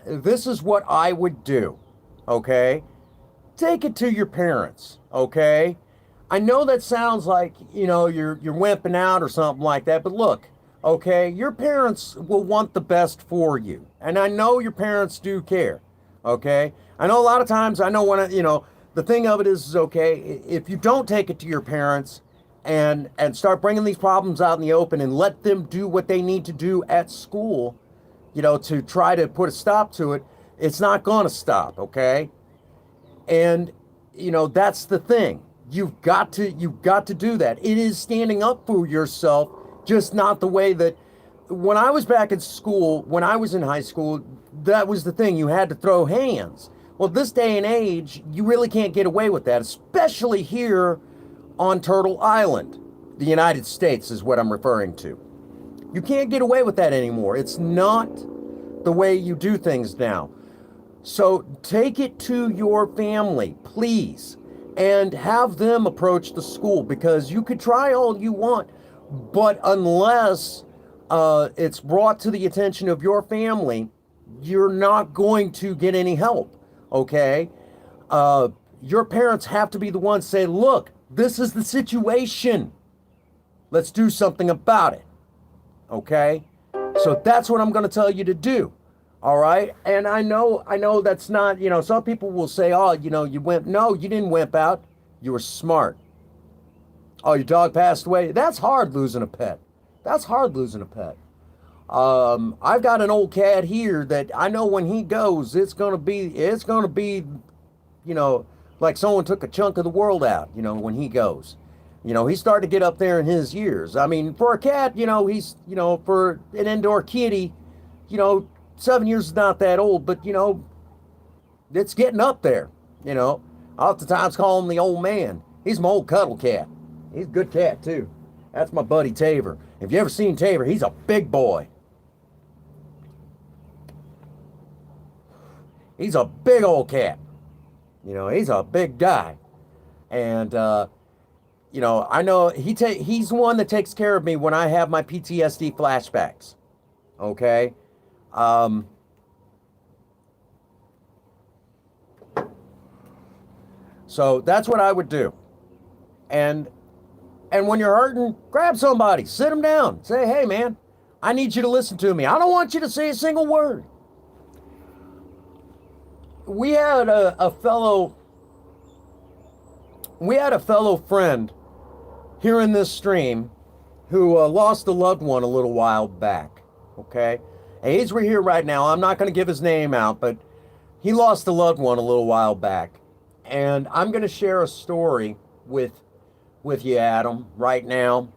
this is what I would do. Okay? Take it to your parents, okay? I know that sounds like, you're wimping out or something like that, but look, okay, your parents will want the best for you. And I know your parents do care, okay? I know a lot of times, I know the thing of it is okay, if you don't take it to your parents and start bringing these problems out in the open and let them do what they need to do at school, to try to put a stop to it, it's not going to stop, okay? And that's the thing. You've got to do that. It is standing up for yourself, just not the way that when I was back in school, when I was in high school, that was the thing. You had to throw hands. Well, this day and age, you really can't get away with that, especially here on Turtle Island. The United States is what I'm referring to. You can't get away with that anymore. It's not the way you do things now. So take it to your family, please, and have them approach the school, because you could try all you want, but unless it's brought to the attention of your family, you're not going to get any help, okay? Your parents have to be the ones to say, look, this is the situation. Let's do something about it, okay? So that's what I'm going to tell you to do. All right. And I know that's not, some people will say, oh, you wimp. No, you didn't wimp out. You were smart. Oh, your dog passed away. That's hard losing a pet. That's hard losing a pet. I've got an old cat here that I know when he goes, it's going to be, like someone took a chunk of the world out, when he goes. He's starting to get up there in his years. I mean, for a cat, he's, for an indoor kitty, 7 years is not that old, but it's getting up there. I oftentimes call him the old man. He's my old cuddle cat. He's a good cat too. That's my buddy Taver. If you ever seen Taver, he's a big boy. He's a big old cat. He's a big guy. And I know he's the one that takes care of me when I have my PTSD flashbacks. Okay? So that's what I would do. And when you're hurting, grab somebody, sit them down, say, hey man, I need you to listen to me. I don't want you to say a single word. We had a fellow friend here in this stream who lost a loved one a little while back. Okay? And he's here right now. I'm not going to give his name out, but he lost a loved one a little while back. And I'm going to share a story with you, Adam, right now.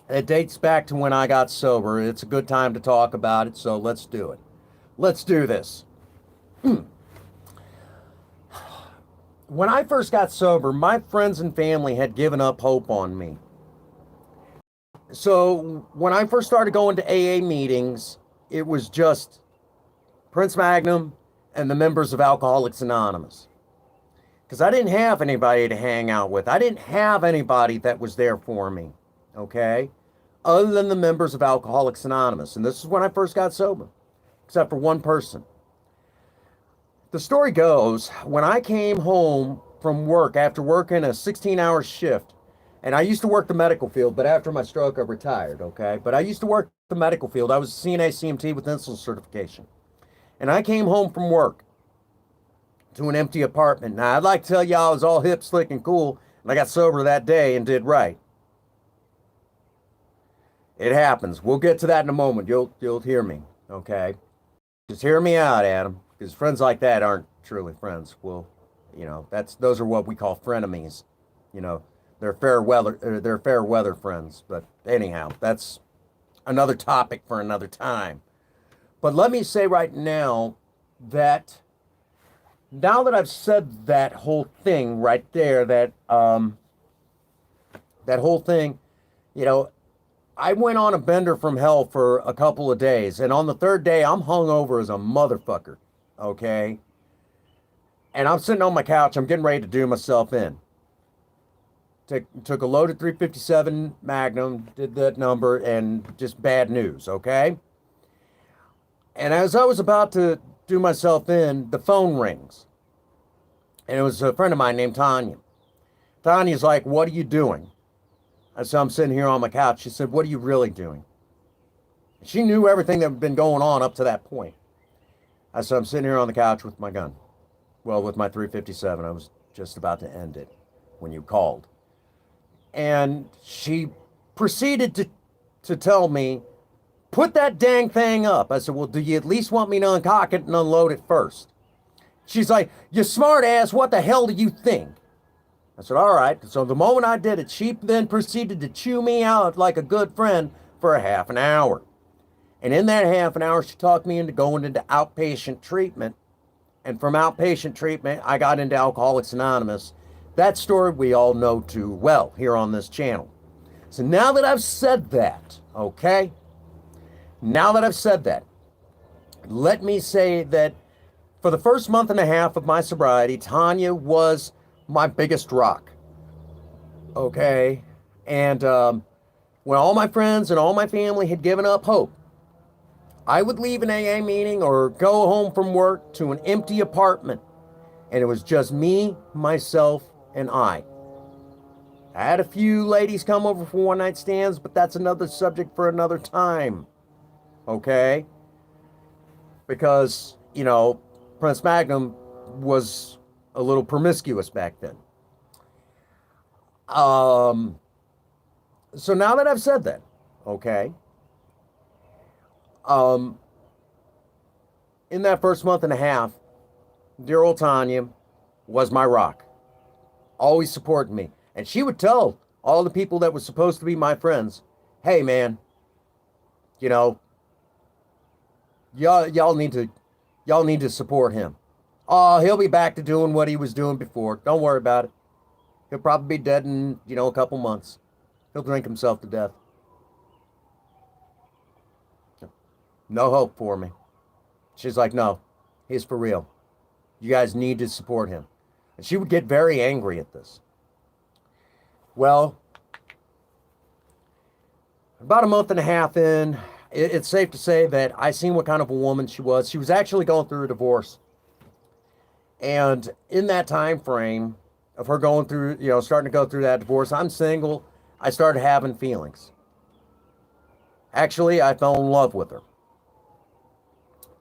It dates back to when I got sober. It's a good time to talk about it, so let's do it. Let's do this. When I first got sober, my friends and family had given up hope on me. So when I first started going to AA meetings, it was just Prince Magnum and the members of Alcoholics Anonymous. Because I didn't have anybody to hang out with. I didn't have anybody that was there for me, okay? Other than the members of Alcoholics Anonymous. And this is when I first got sober, except for one person. The story goes, when I came home from work after working a 16-hour shift, and I used to work the medical field, but after my stroke, I retired, okay? But I used to work the medical field. I was a CNA CMT with insulin certification. And I came home from work to an empty apartment. Now, I'd like to tell y'all I was all hip, slick, and cool, and I got sober that day and did right. It happens. We'll get to that in a moment. You'll hear me, okay? Just hear me out, Adam, because friends like that aren't truly friends. Well, those are what we call frenemies. They're fair weather friends. But anyhow, that's another topic for another time. But let me say right now that now that I've said that whole thing right there, that whole thing, I went on a bender from hell for a couple of days, and on the third day, I'm hungover as a motherfucker, okay? And I'm sitting on my couch, I'm getting ready to do myself in. Took a loaded 357 Magnum, did that number, and just bad news, okay? And as I was about to do myself in, the phone rings. And it was a friend of mine named Tanya. Tanya's like, what are you doing? I said, I'm sitting here on my couch. She said, what are you really doing? She knew everything that had been going on up to that point. I said, I'm sitting here on the couch with my gun. Well, with my 357. I was just about to end it when you called. And she proceeded to tell me, put that dang thing up. I said, well, do you at least want me to uncock it and unload it first? She's like, you smart ass, what the hell do you think? I said, all right. So the moment I did it, she then proceeded to chew me out like a good friend for a half an hour. And in that half an hour, she talked me into going into outpatient treatment. And from outpatient treatment, I got into Alcoholics Anonymous. That story we all know too well here on this channel. So now that I've said that, okay? Now that I've said that, let me say that for the first month and a half of my sobriety, Tanya was my biggest rock, okay? And when all my friends and all my family had given up hope, I would leave an AA meeting or go home from work to an empty apartment, and it was just me, myself, and I had a few ladies come over for one-night stands, but that's another subject for another time, okay? Because, you know, Prince Magnum was a little promiscuous back then. So now that I've said that, okay, in that first month and a half, dear old Tanya was my rock. Always supporting me. And she would tell all the people that were supposed to be my friends, hey man, you know, y'all need to support him. Oh, he'll be back to doing what he was doing before. Don't worry about it. He'll probably be dead in, you know, a couple months. He'll drink himself to death. No hope for me. She's like, no, he's for real. You guys need to support him. And she would get very angry at this. Well, about a month and a half in, it's safe to say that I seen what kind of a woman she was. She was actually going through a divorce. And in that time frame of her going through, you know, starting to go through that divorce, I'm single, I started having feelings. Actually, I fell in love with her.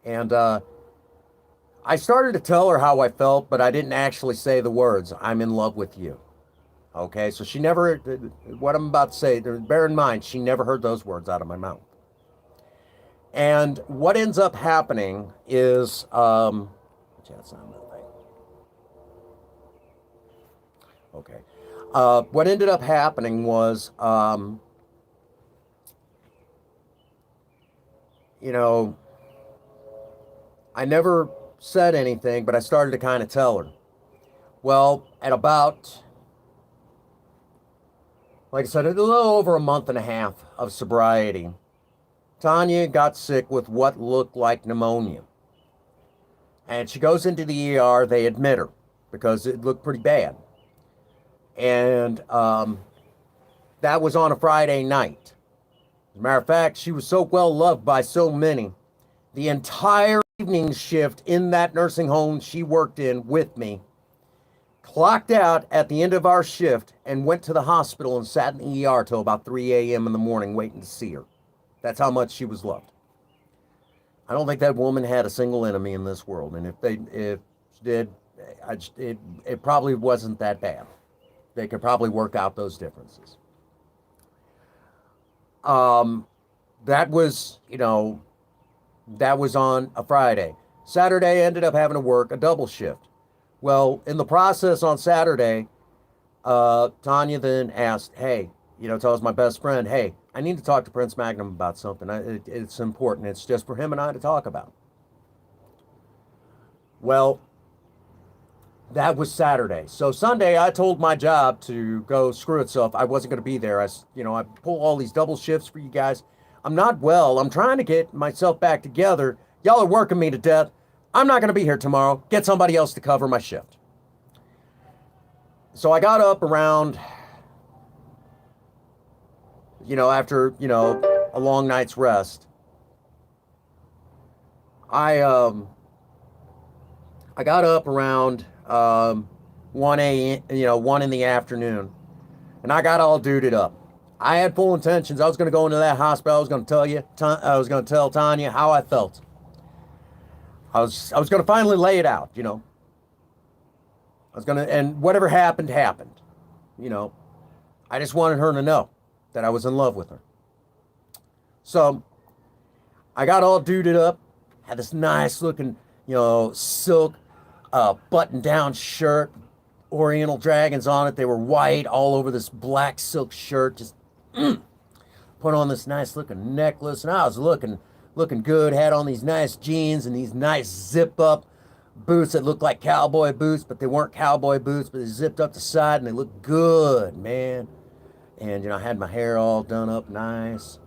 And I started to tell her how I felt, but I didn't actually say the words, I'm in love with you. Okay, so she never, what I'm about to say, bear in mind, she never heard those words out of my mouth. And what ends up happening is, okay. What ended up happening was, you know, I never said anything, but I started to kind of tell her. Well, at about, like I said, a little over a month and a half of sobriety, Tanya got sick with what looked like pneumonia. And she goes into the ER, they admit her because it looked pretty bad. And that was on a Friday night. As a matter of fact, she was so well loved by so many. The entire evening shift in that nursing home she worked in with me clocked out at the end of our shift and went to the hospital and sat in the ER till about 3 a.m. in the morning waiting to see her. That's how much she was loved. I don't think that woman had a single enemy in this world. And if she did, it probably wasn't that bad. They could probably work out those differences. That was, you know, that was on a Friday. Saturday, I ended up having to work a double shift. Well, in the process on Saturday, Tanya then asked, hey, you know, tells my best friend, hey, I need to talk to Prince Magnum about something. It's important. It's just for him and I to talk about. Well, that was Saturday. So Sunday, I told my job to go screw itself. I wasn't going to be there. I pull all these double shifts for you guys. I'm not well. I'm trying to get myself back together. Y'all are working me to death. I'm not going to be here tomorrow. Get somebody else to cover my shift. So I got up around after, a long night's rest, I got up around 1 a.m., 1 in the afternoon, and I got all duded up. I had full intentions. I was going to go into that hospital. I was going to tell Tanya how I felt. I was going to finally lay it out, and whatever happened, happened. I just wanted her to know that I was in love with her. So I got all duded up, had this nice looking, silk button down shirt, Oriental dragons on it. They were white all over this black silk shirt. Just put on this nice looking necklace, and I was looking good. Had on these nice jeans and these nice zip up boots that looked like cowboy boots, but they weren't cowboy boots, but they zipped up the side and they looked good, man. And I had my hair all done up nice,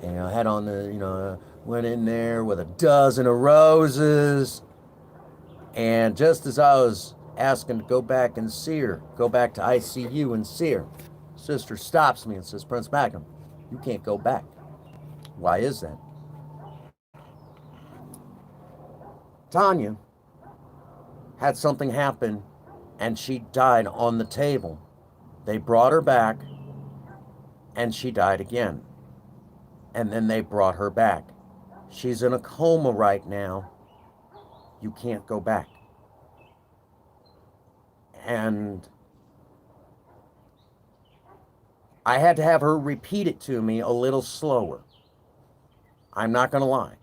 and I had on went in there with a dozen of roses. And just as I was asking to go back and see her, go back to ICU and see her, sister stops me and says, "Prince Magnum, you can't go back." Why is that? Tanya had something happen and she died on the table. They brought her back and she died again. And then they brought her back. She's in a coma right now. You can't go back. And I had to have her repeat it to me a little slower. I'm not going to lie.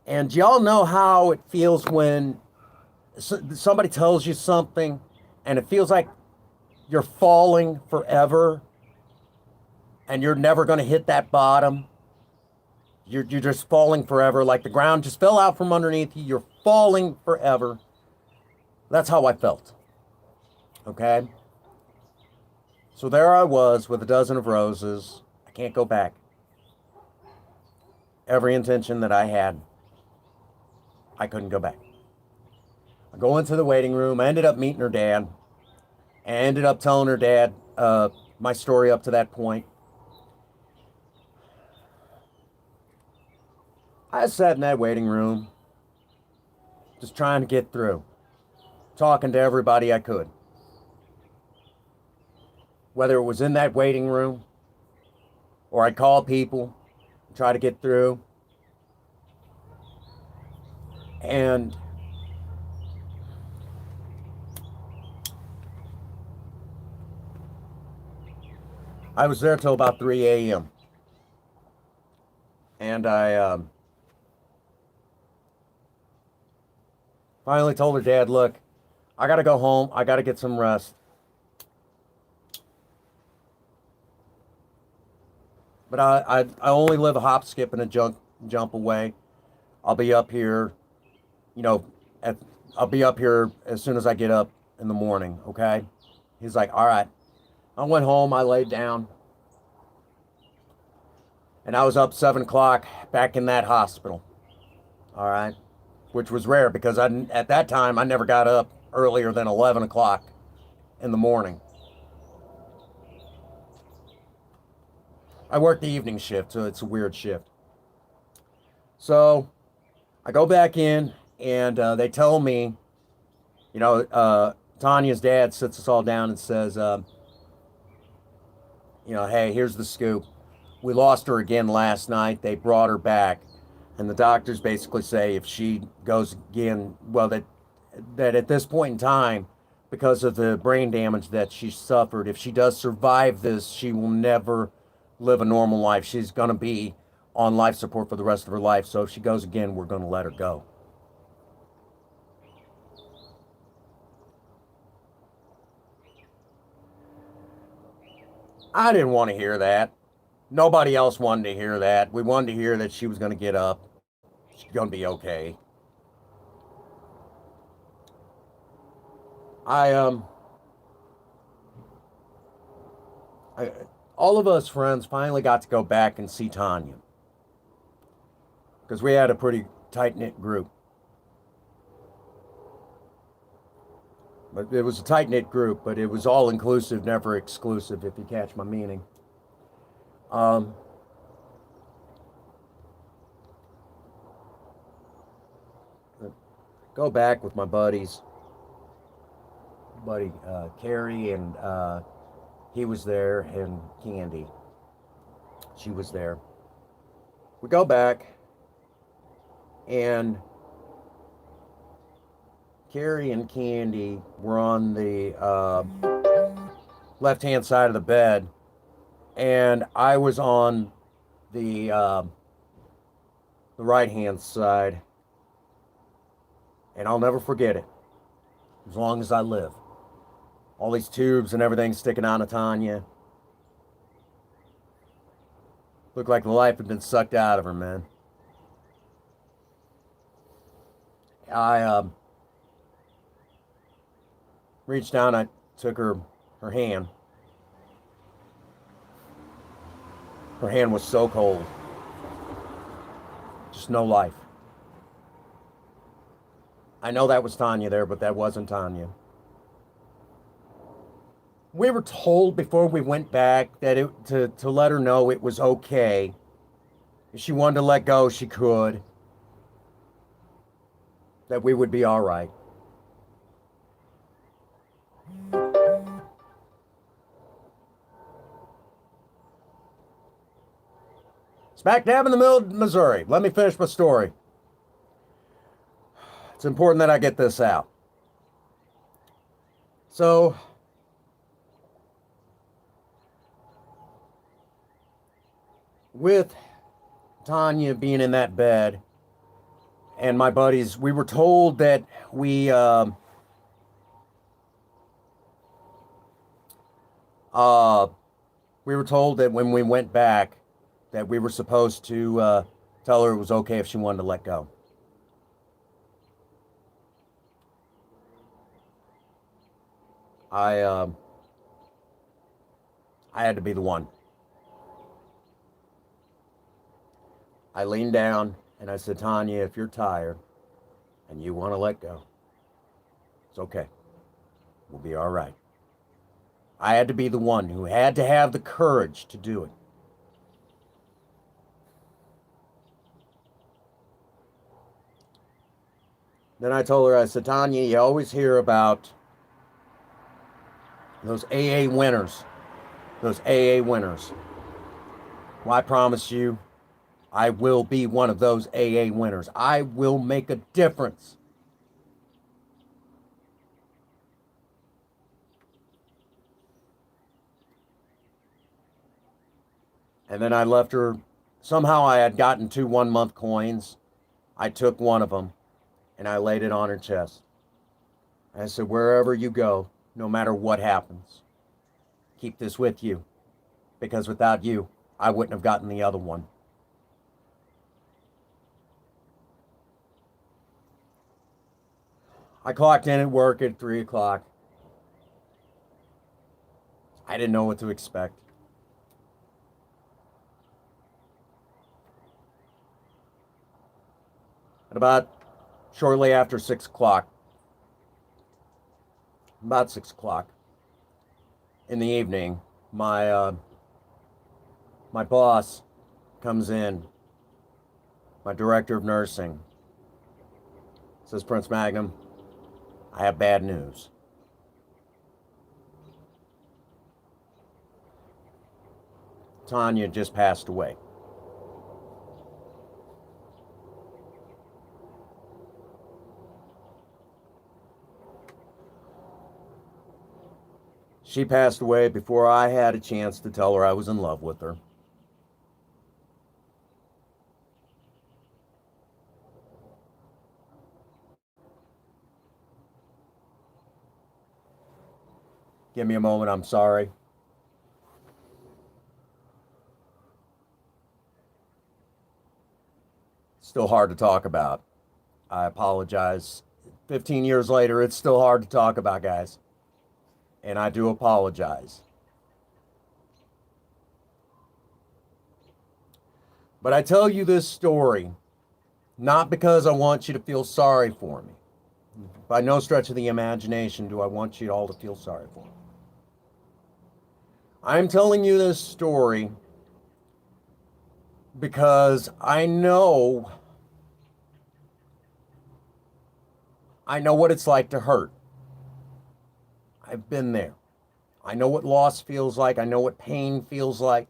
And y'all know how it feels when somebody tells you something and it feels like you're falling forever and you're never going to hit that bottom. You're just falling forever, like the ground just fell out from underneath you. You're falling forever. That's how I felt. Okay? So there I was with a dozen of roses. I can't go back. Every intention that I had, I couldn't go back. I go into the waiting room. I ended up meeting her dad. I ended up telling her dad my story up to that point. I sat in that waiting room, just trying to get through, talking to everybody I could. Whether it was in that waiting room, or I'd call people, try to get through. And I was there till about 3 a.m. And I finally told her dad, "Look, I got to go home. I got to get some rest." But I only live a hop, skip, and a jump away. I'll be up here, I'll be up here as soon as I get up in the morning, okay? He's like, "All right." I went home, I laid down, and I was up 7 o'clock back in that hospital, all right? Which was rare because at that time, I never got up earlier than 11 o'clock in the morning. I work the evening shift, so it's a weird shift. So I go back in, and they tell me, Tanya's dad sits us all down and says, "Hey, here's the scoop. We lost her again last night. They brought her back. And the doctors basically say if she goes again, well, that at this point in time, because of the brain damage that she suffered, if she does survive this, she will never live a normal life. She's going to be on life support for the rest of her life. So if she goes again, we're going to let her go." I didn't want to hear that. Nobody else wanted to hear that. We wanted to hear that she was going to get up. She's going to be okay. All of us friends finally got to go back and see Tanya because we had a pretty tight-knit group. But it was a tight-knit group, but it was all inclusive, never exclusive, if you catch my meaning. Um, go back with my buddy Carrie, and he was there, and Candy, she was there. We go back, and Carrie and Candy were on the left-hand side of the bed, and I was on the right-hand side, and I'll never forget it as long as I live. All these tubes and everything sticking out of Tanya. Looked like the life had been sucked out of her, man. I reached down, I took her hand. Her hand was so cold. Just no life. I know that was Tanya there, but that wasn't Tanya. We were told before we went back that to let her know it was okay. If she wanted to let go, she could. That we would be all right. Smack dab in the middle of Missouri. Let me finish my story. It's important that I get this out. So, with Tanya being in that bed and my buddies, we were told that we were told that when we went back that we were supposed to tell her it was okay if she wanted to let go. I had to be the one. I leaned down and I said, Tanya, if you're tired and you want to let go, it's okay. We'll be all right. I had to be the one who had to have the courage to do it. Then I told her, I said, Tanya, you always hear about those AA winners. Those AA winners. Well, I promise you, I will be one of those AA winners. I will make a difference. And then I left her. Somehow I had gotten 2 one-month coins. I took one of them and I laid it on her chest. And I said, wherever you go, no matter what happens, keep this with you. Because without you, I wouldn't have gotten the other one. I clocked in at work at 3 o'clock. I didn't know what to expect. At about shortly after 6 o'clock, about 6 o'clock in the evening, my boss comes in, my director of nursing, says, Prince Magnum, I have bad news. Tanya just passed away. She passed away before I had a chance to tell her I was in love with her. Give me a moment, I'm sorry. Still hard to talk about. I apologize. 15 years later, it's still hard to talk about, guys. And I do apologize. But I tell you this story not because I want you to feel sorry for me. By no stretch of the imagination do I want you all to feel sorry for me. I'm telling you this story because I know what it's like to hurt. I've been there. I know what loss feels like. I know what pain feels like.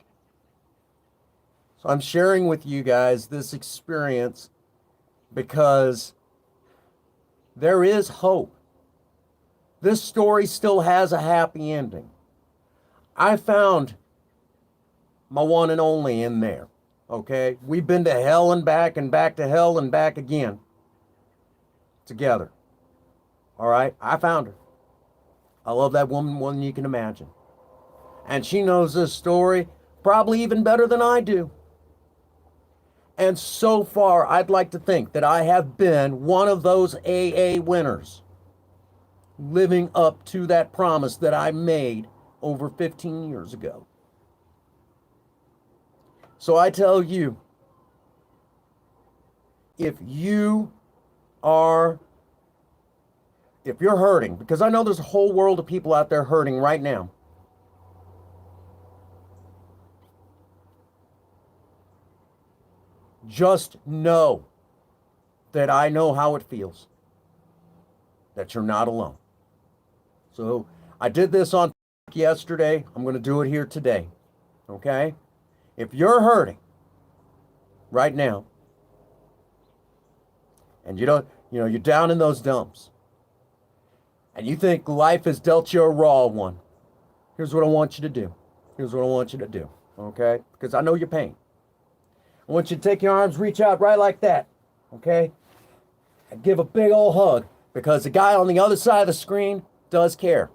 So I'm sharing with you guys this experience because there is hope. This story still has a happy ending. I found my one and only in there. Okay? We've been to hell and back to hell and back again together. All right? I found her. I love that woman more than you can imagine. And she knows this story probably even better than I do. And so far, I'd like to think that I have been one of those AA winners, living up to that promise that I made over 15 years ago. So I tell you, if you're hurting, because I know there's a whole world of people out there hurting right now. Just know that I know how it feels, that you're not alone. So I did this on yesterday. I'm going to do it here today. Okay? If you're hurting right now, and you're down in those dumps, and you think life has dealt you a raw one, here's what I want you to do. Here's what I want you to do. Okay? Because I know your pain. I want you to take your arms, reach out right like that. Okay? And give a big old hug, because the guy on the other side of the screen does care.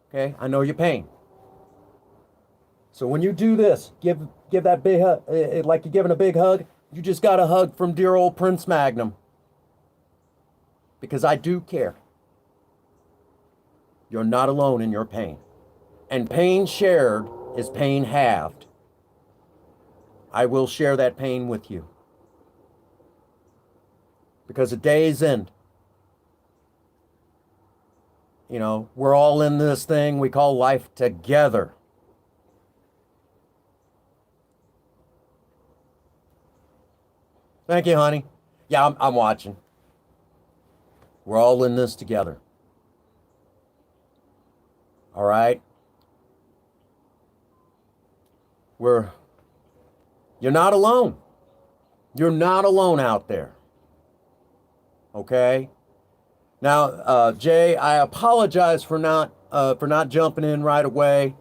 Okay? I know your pain. So when you do this, give that big hug, like you're giving a big hug. You just got a hug from dear old Prince Magnum. Because I do care. You're not alone in your pain. And pain shared is pain halved. I will share that pain with you. Because at day's end, we're all in this thing we call life together. Thank you, honey. Yeah, I'm watching. We're all in this together. All right? You're not alone. You're not alone out there. Okay? Now, Jay, I apologize for not jumping in right away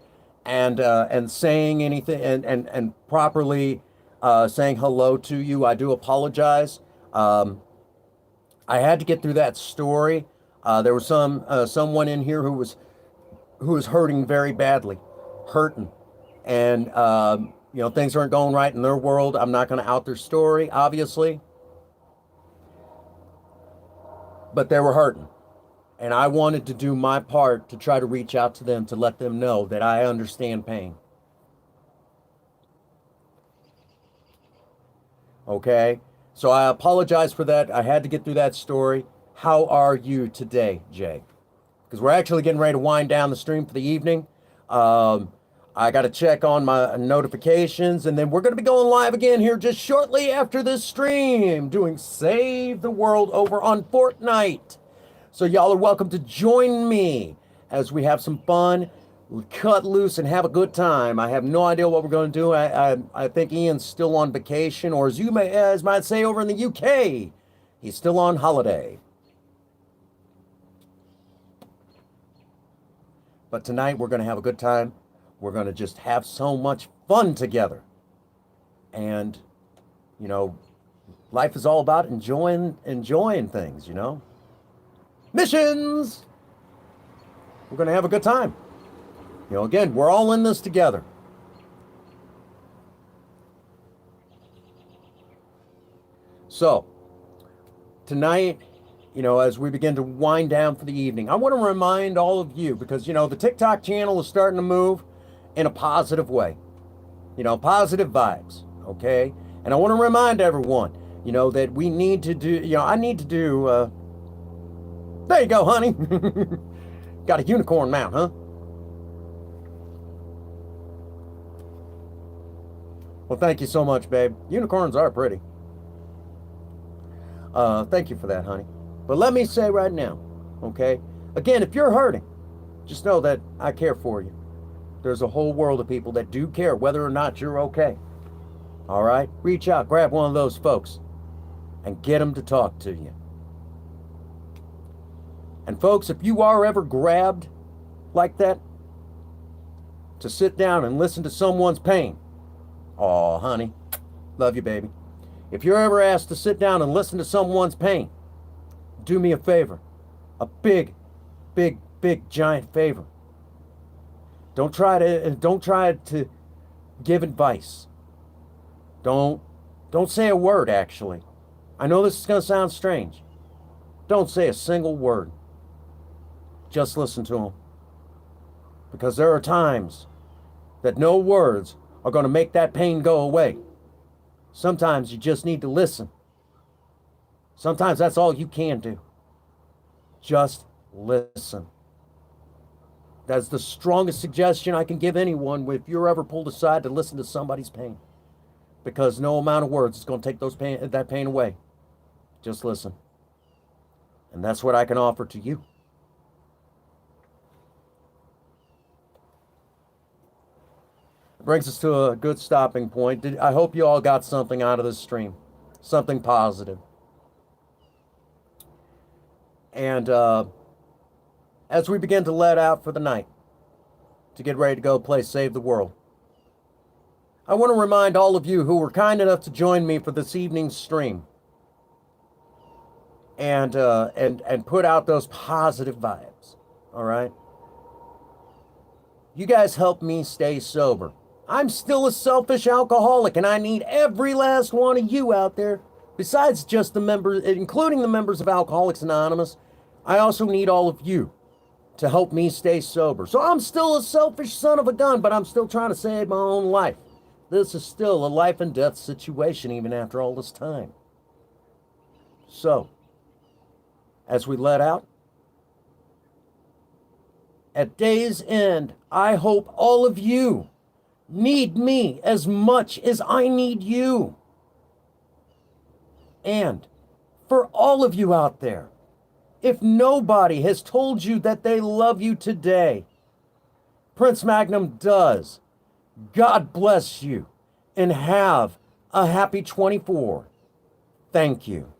and saying anything and properly saying hello to you. I do apologize. I had to get through that story. There was someone in here who was hurting very badly, and things aren't going right in their world. I'm not going to out their story, obviously, but they were hurting, and I wanted to do my part to try to reach out to them to let them know that I understand pain. Okay? So I apologize for that. I had to get through that story. How are you today, Jay? Because we're actually getting ready to wind down the stream for the evening. I got to check on my notifications, and then we're going to be going live again here just shortly after this stream, doing Save the World over on Fortnite. So y'all are welcome to join me as we have some fun, cut loose, and have a good time. I have no idea what we're going to do. I think Ian's still on vacation, or as you might say over in the UK, he's still on holiday. But tonight we're going to have a good time. We're going to just have so much fun together. And, life is all about enjoying things, Missions! We're going to have a good time. Again, we're all in this together. So, tonight, as we begin to wind down for the evening, I want to remind all of you, because, the TikTok channel is starting to move in a positive way. Positive vibes, okay? And I want to remind everyone, that we need to do, I need to do, there you go, honey. Got a unicorn mount, huh? Well, thank you so much, babe. Unicorns are pretty. Thank you for that, honey. But let me say right now, okay? Again, if you're hurting, just know that I care for you. There's a whole world of people that do care whether or not you're okay. All right? Reach out, grab one of those folks, and get them to talk to you. And folks, if you are ever grabbed like that, to sit down and listen to someone's pain, oh, honey, love you, baby. If you're ever asked to sit down and listen to someone's pain, do me a favor. A big, big, big, giant favor. Don't try to give advice. Don't say a word, actually. I know this is going to sound strange. Don't say a single word. Just listen to them. Because there are times that no words are going to make that pain go away. Sometimes you just need to listen. Sometimes that's all you can do. Just listen. That's the strongest suggestion I can give anyone if you're ever pulled aside to listen to somebody's pain. Because no amount of words is going to take that pain away. Just listen. And that's what I can offer to you. It brings us to a good stopping point. I hope you all got something out of this stream. Something positive. And as we begin to let out for the night, to get ready to go play Save the World, I want to remind all of you who were kind enough to join me for this evening's stream and put out those positive vibes, all right? You guys help me stay sober. I'm still a selfish alcoholic, and I need every last one of you out there, besides just the members, including the members of Alcoholics Anonymous. I also need all of you to help me stay sober. So I'm still a selfish son of a gun, but I'm still trying to save my own life. This is still a life and death situation even after all this time. So, as we let out, at day's end, I hope all of you need me as much as I need you. And for all of you out there, if nobody has told you that they love you today, Prince Magnum does. God bless you and have a happy 24. Thank you.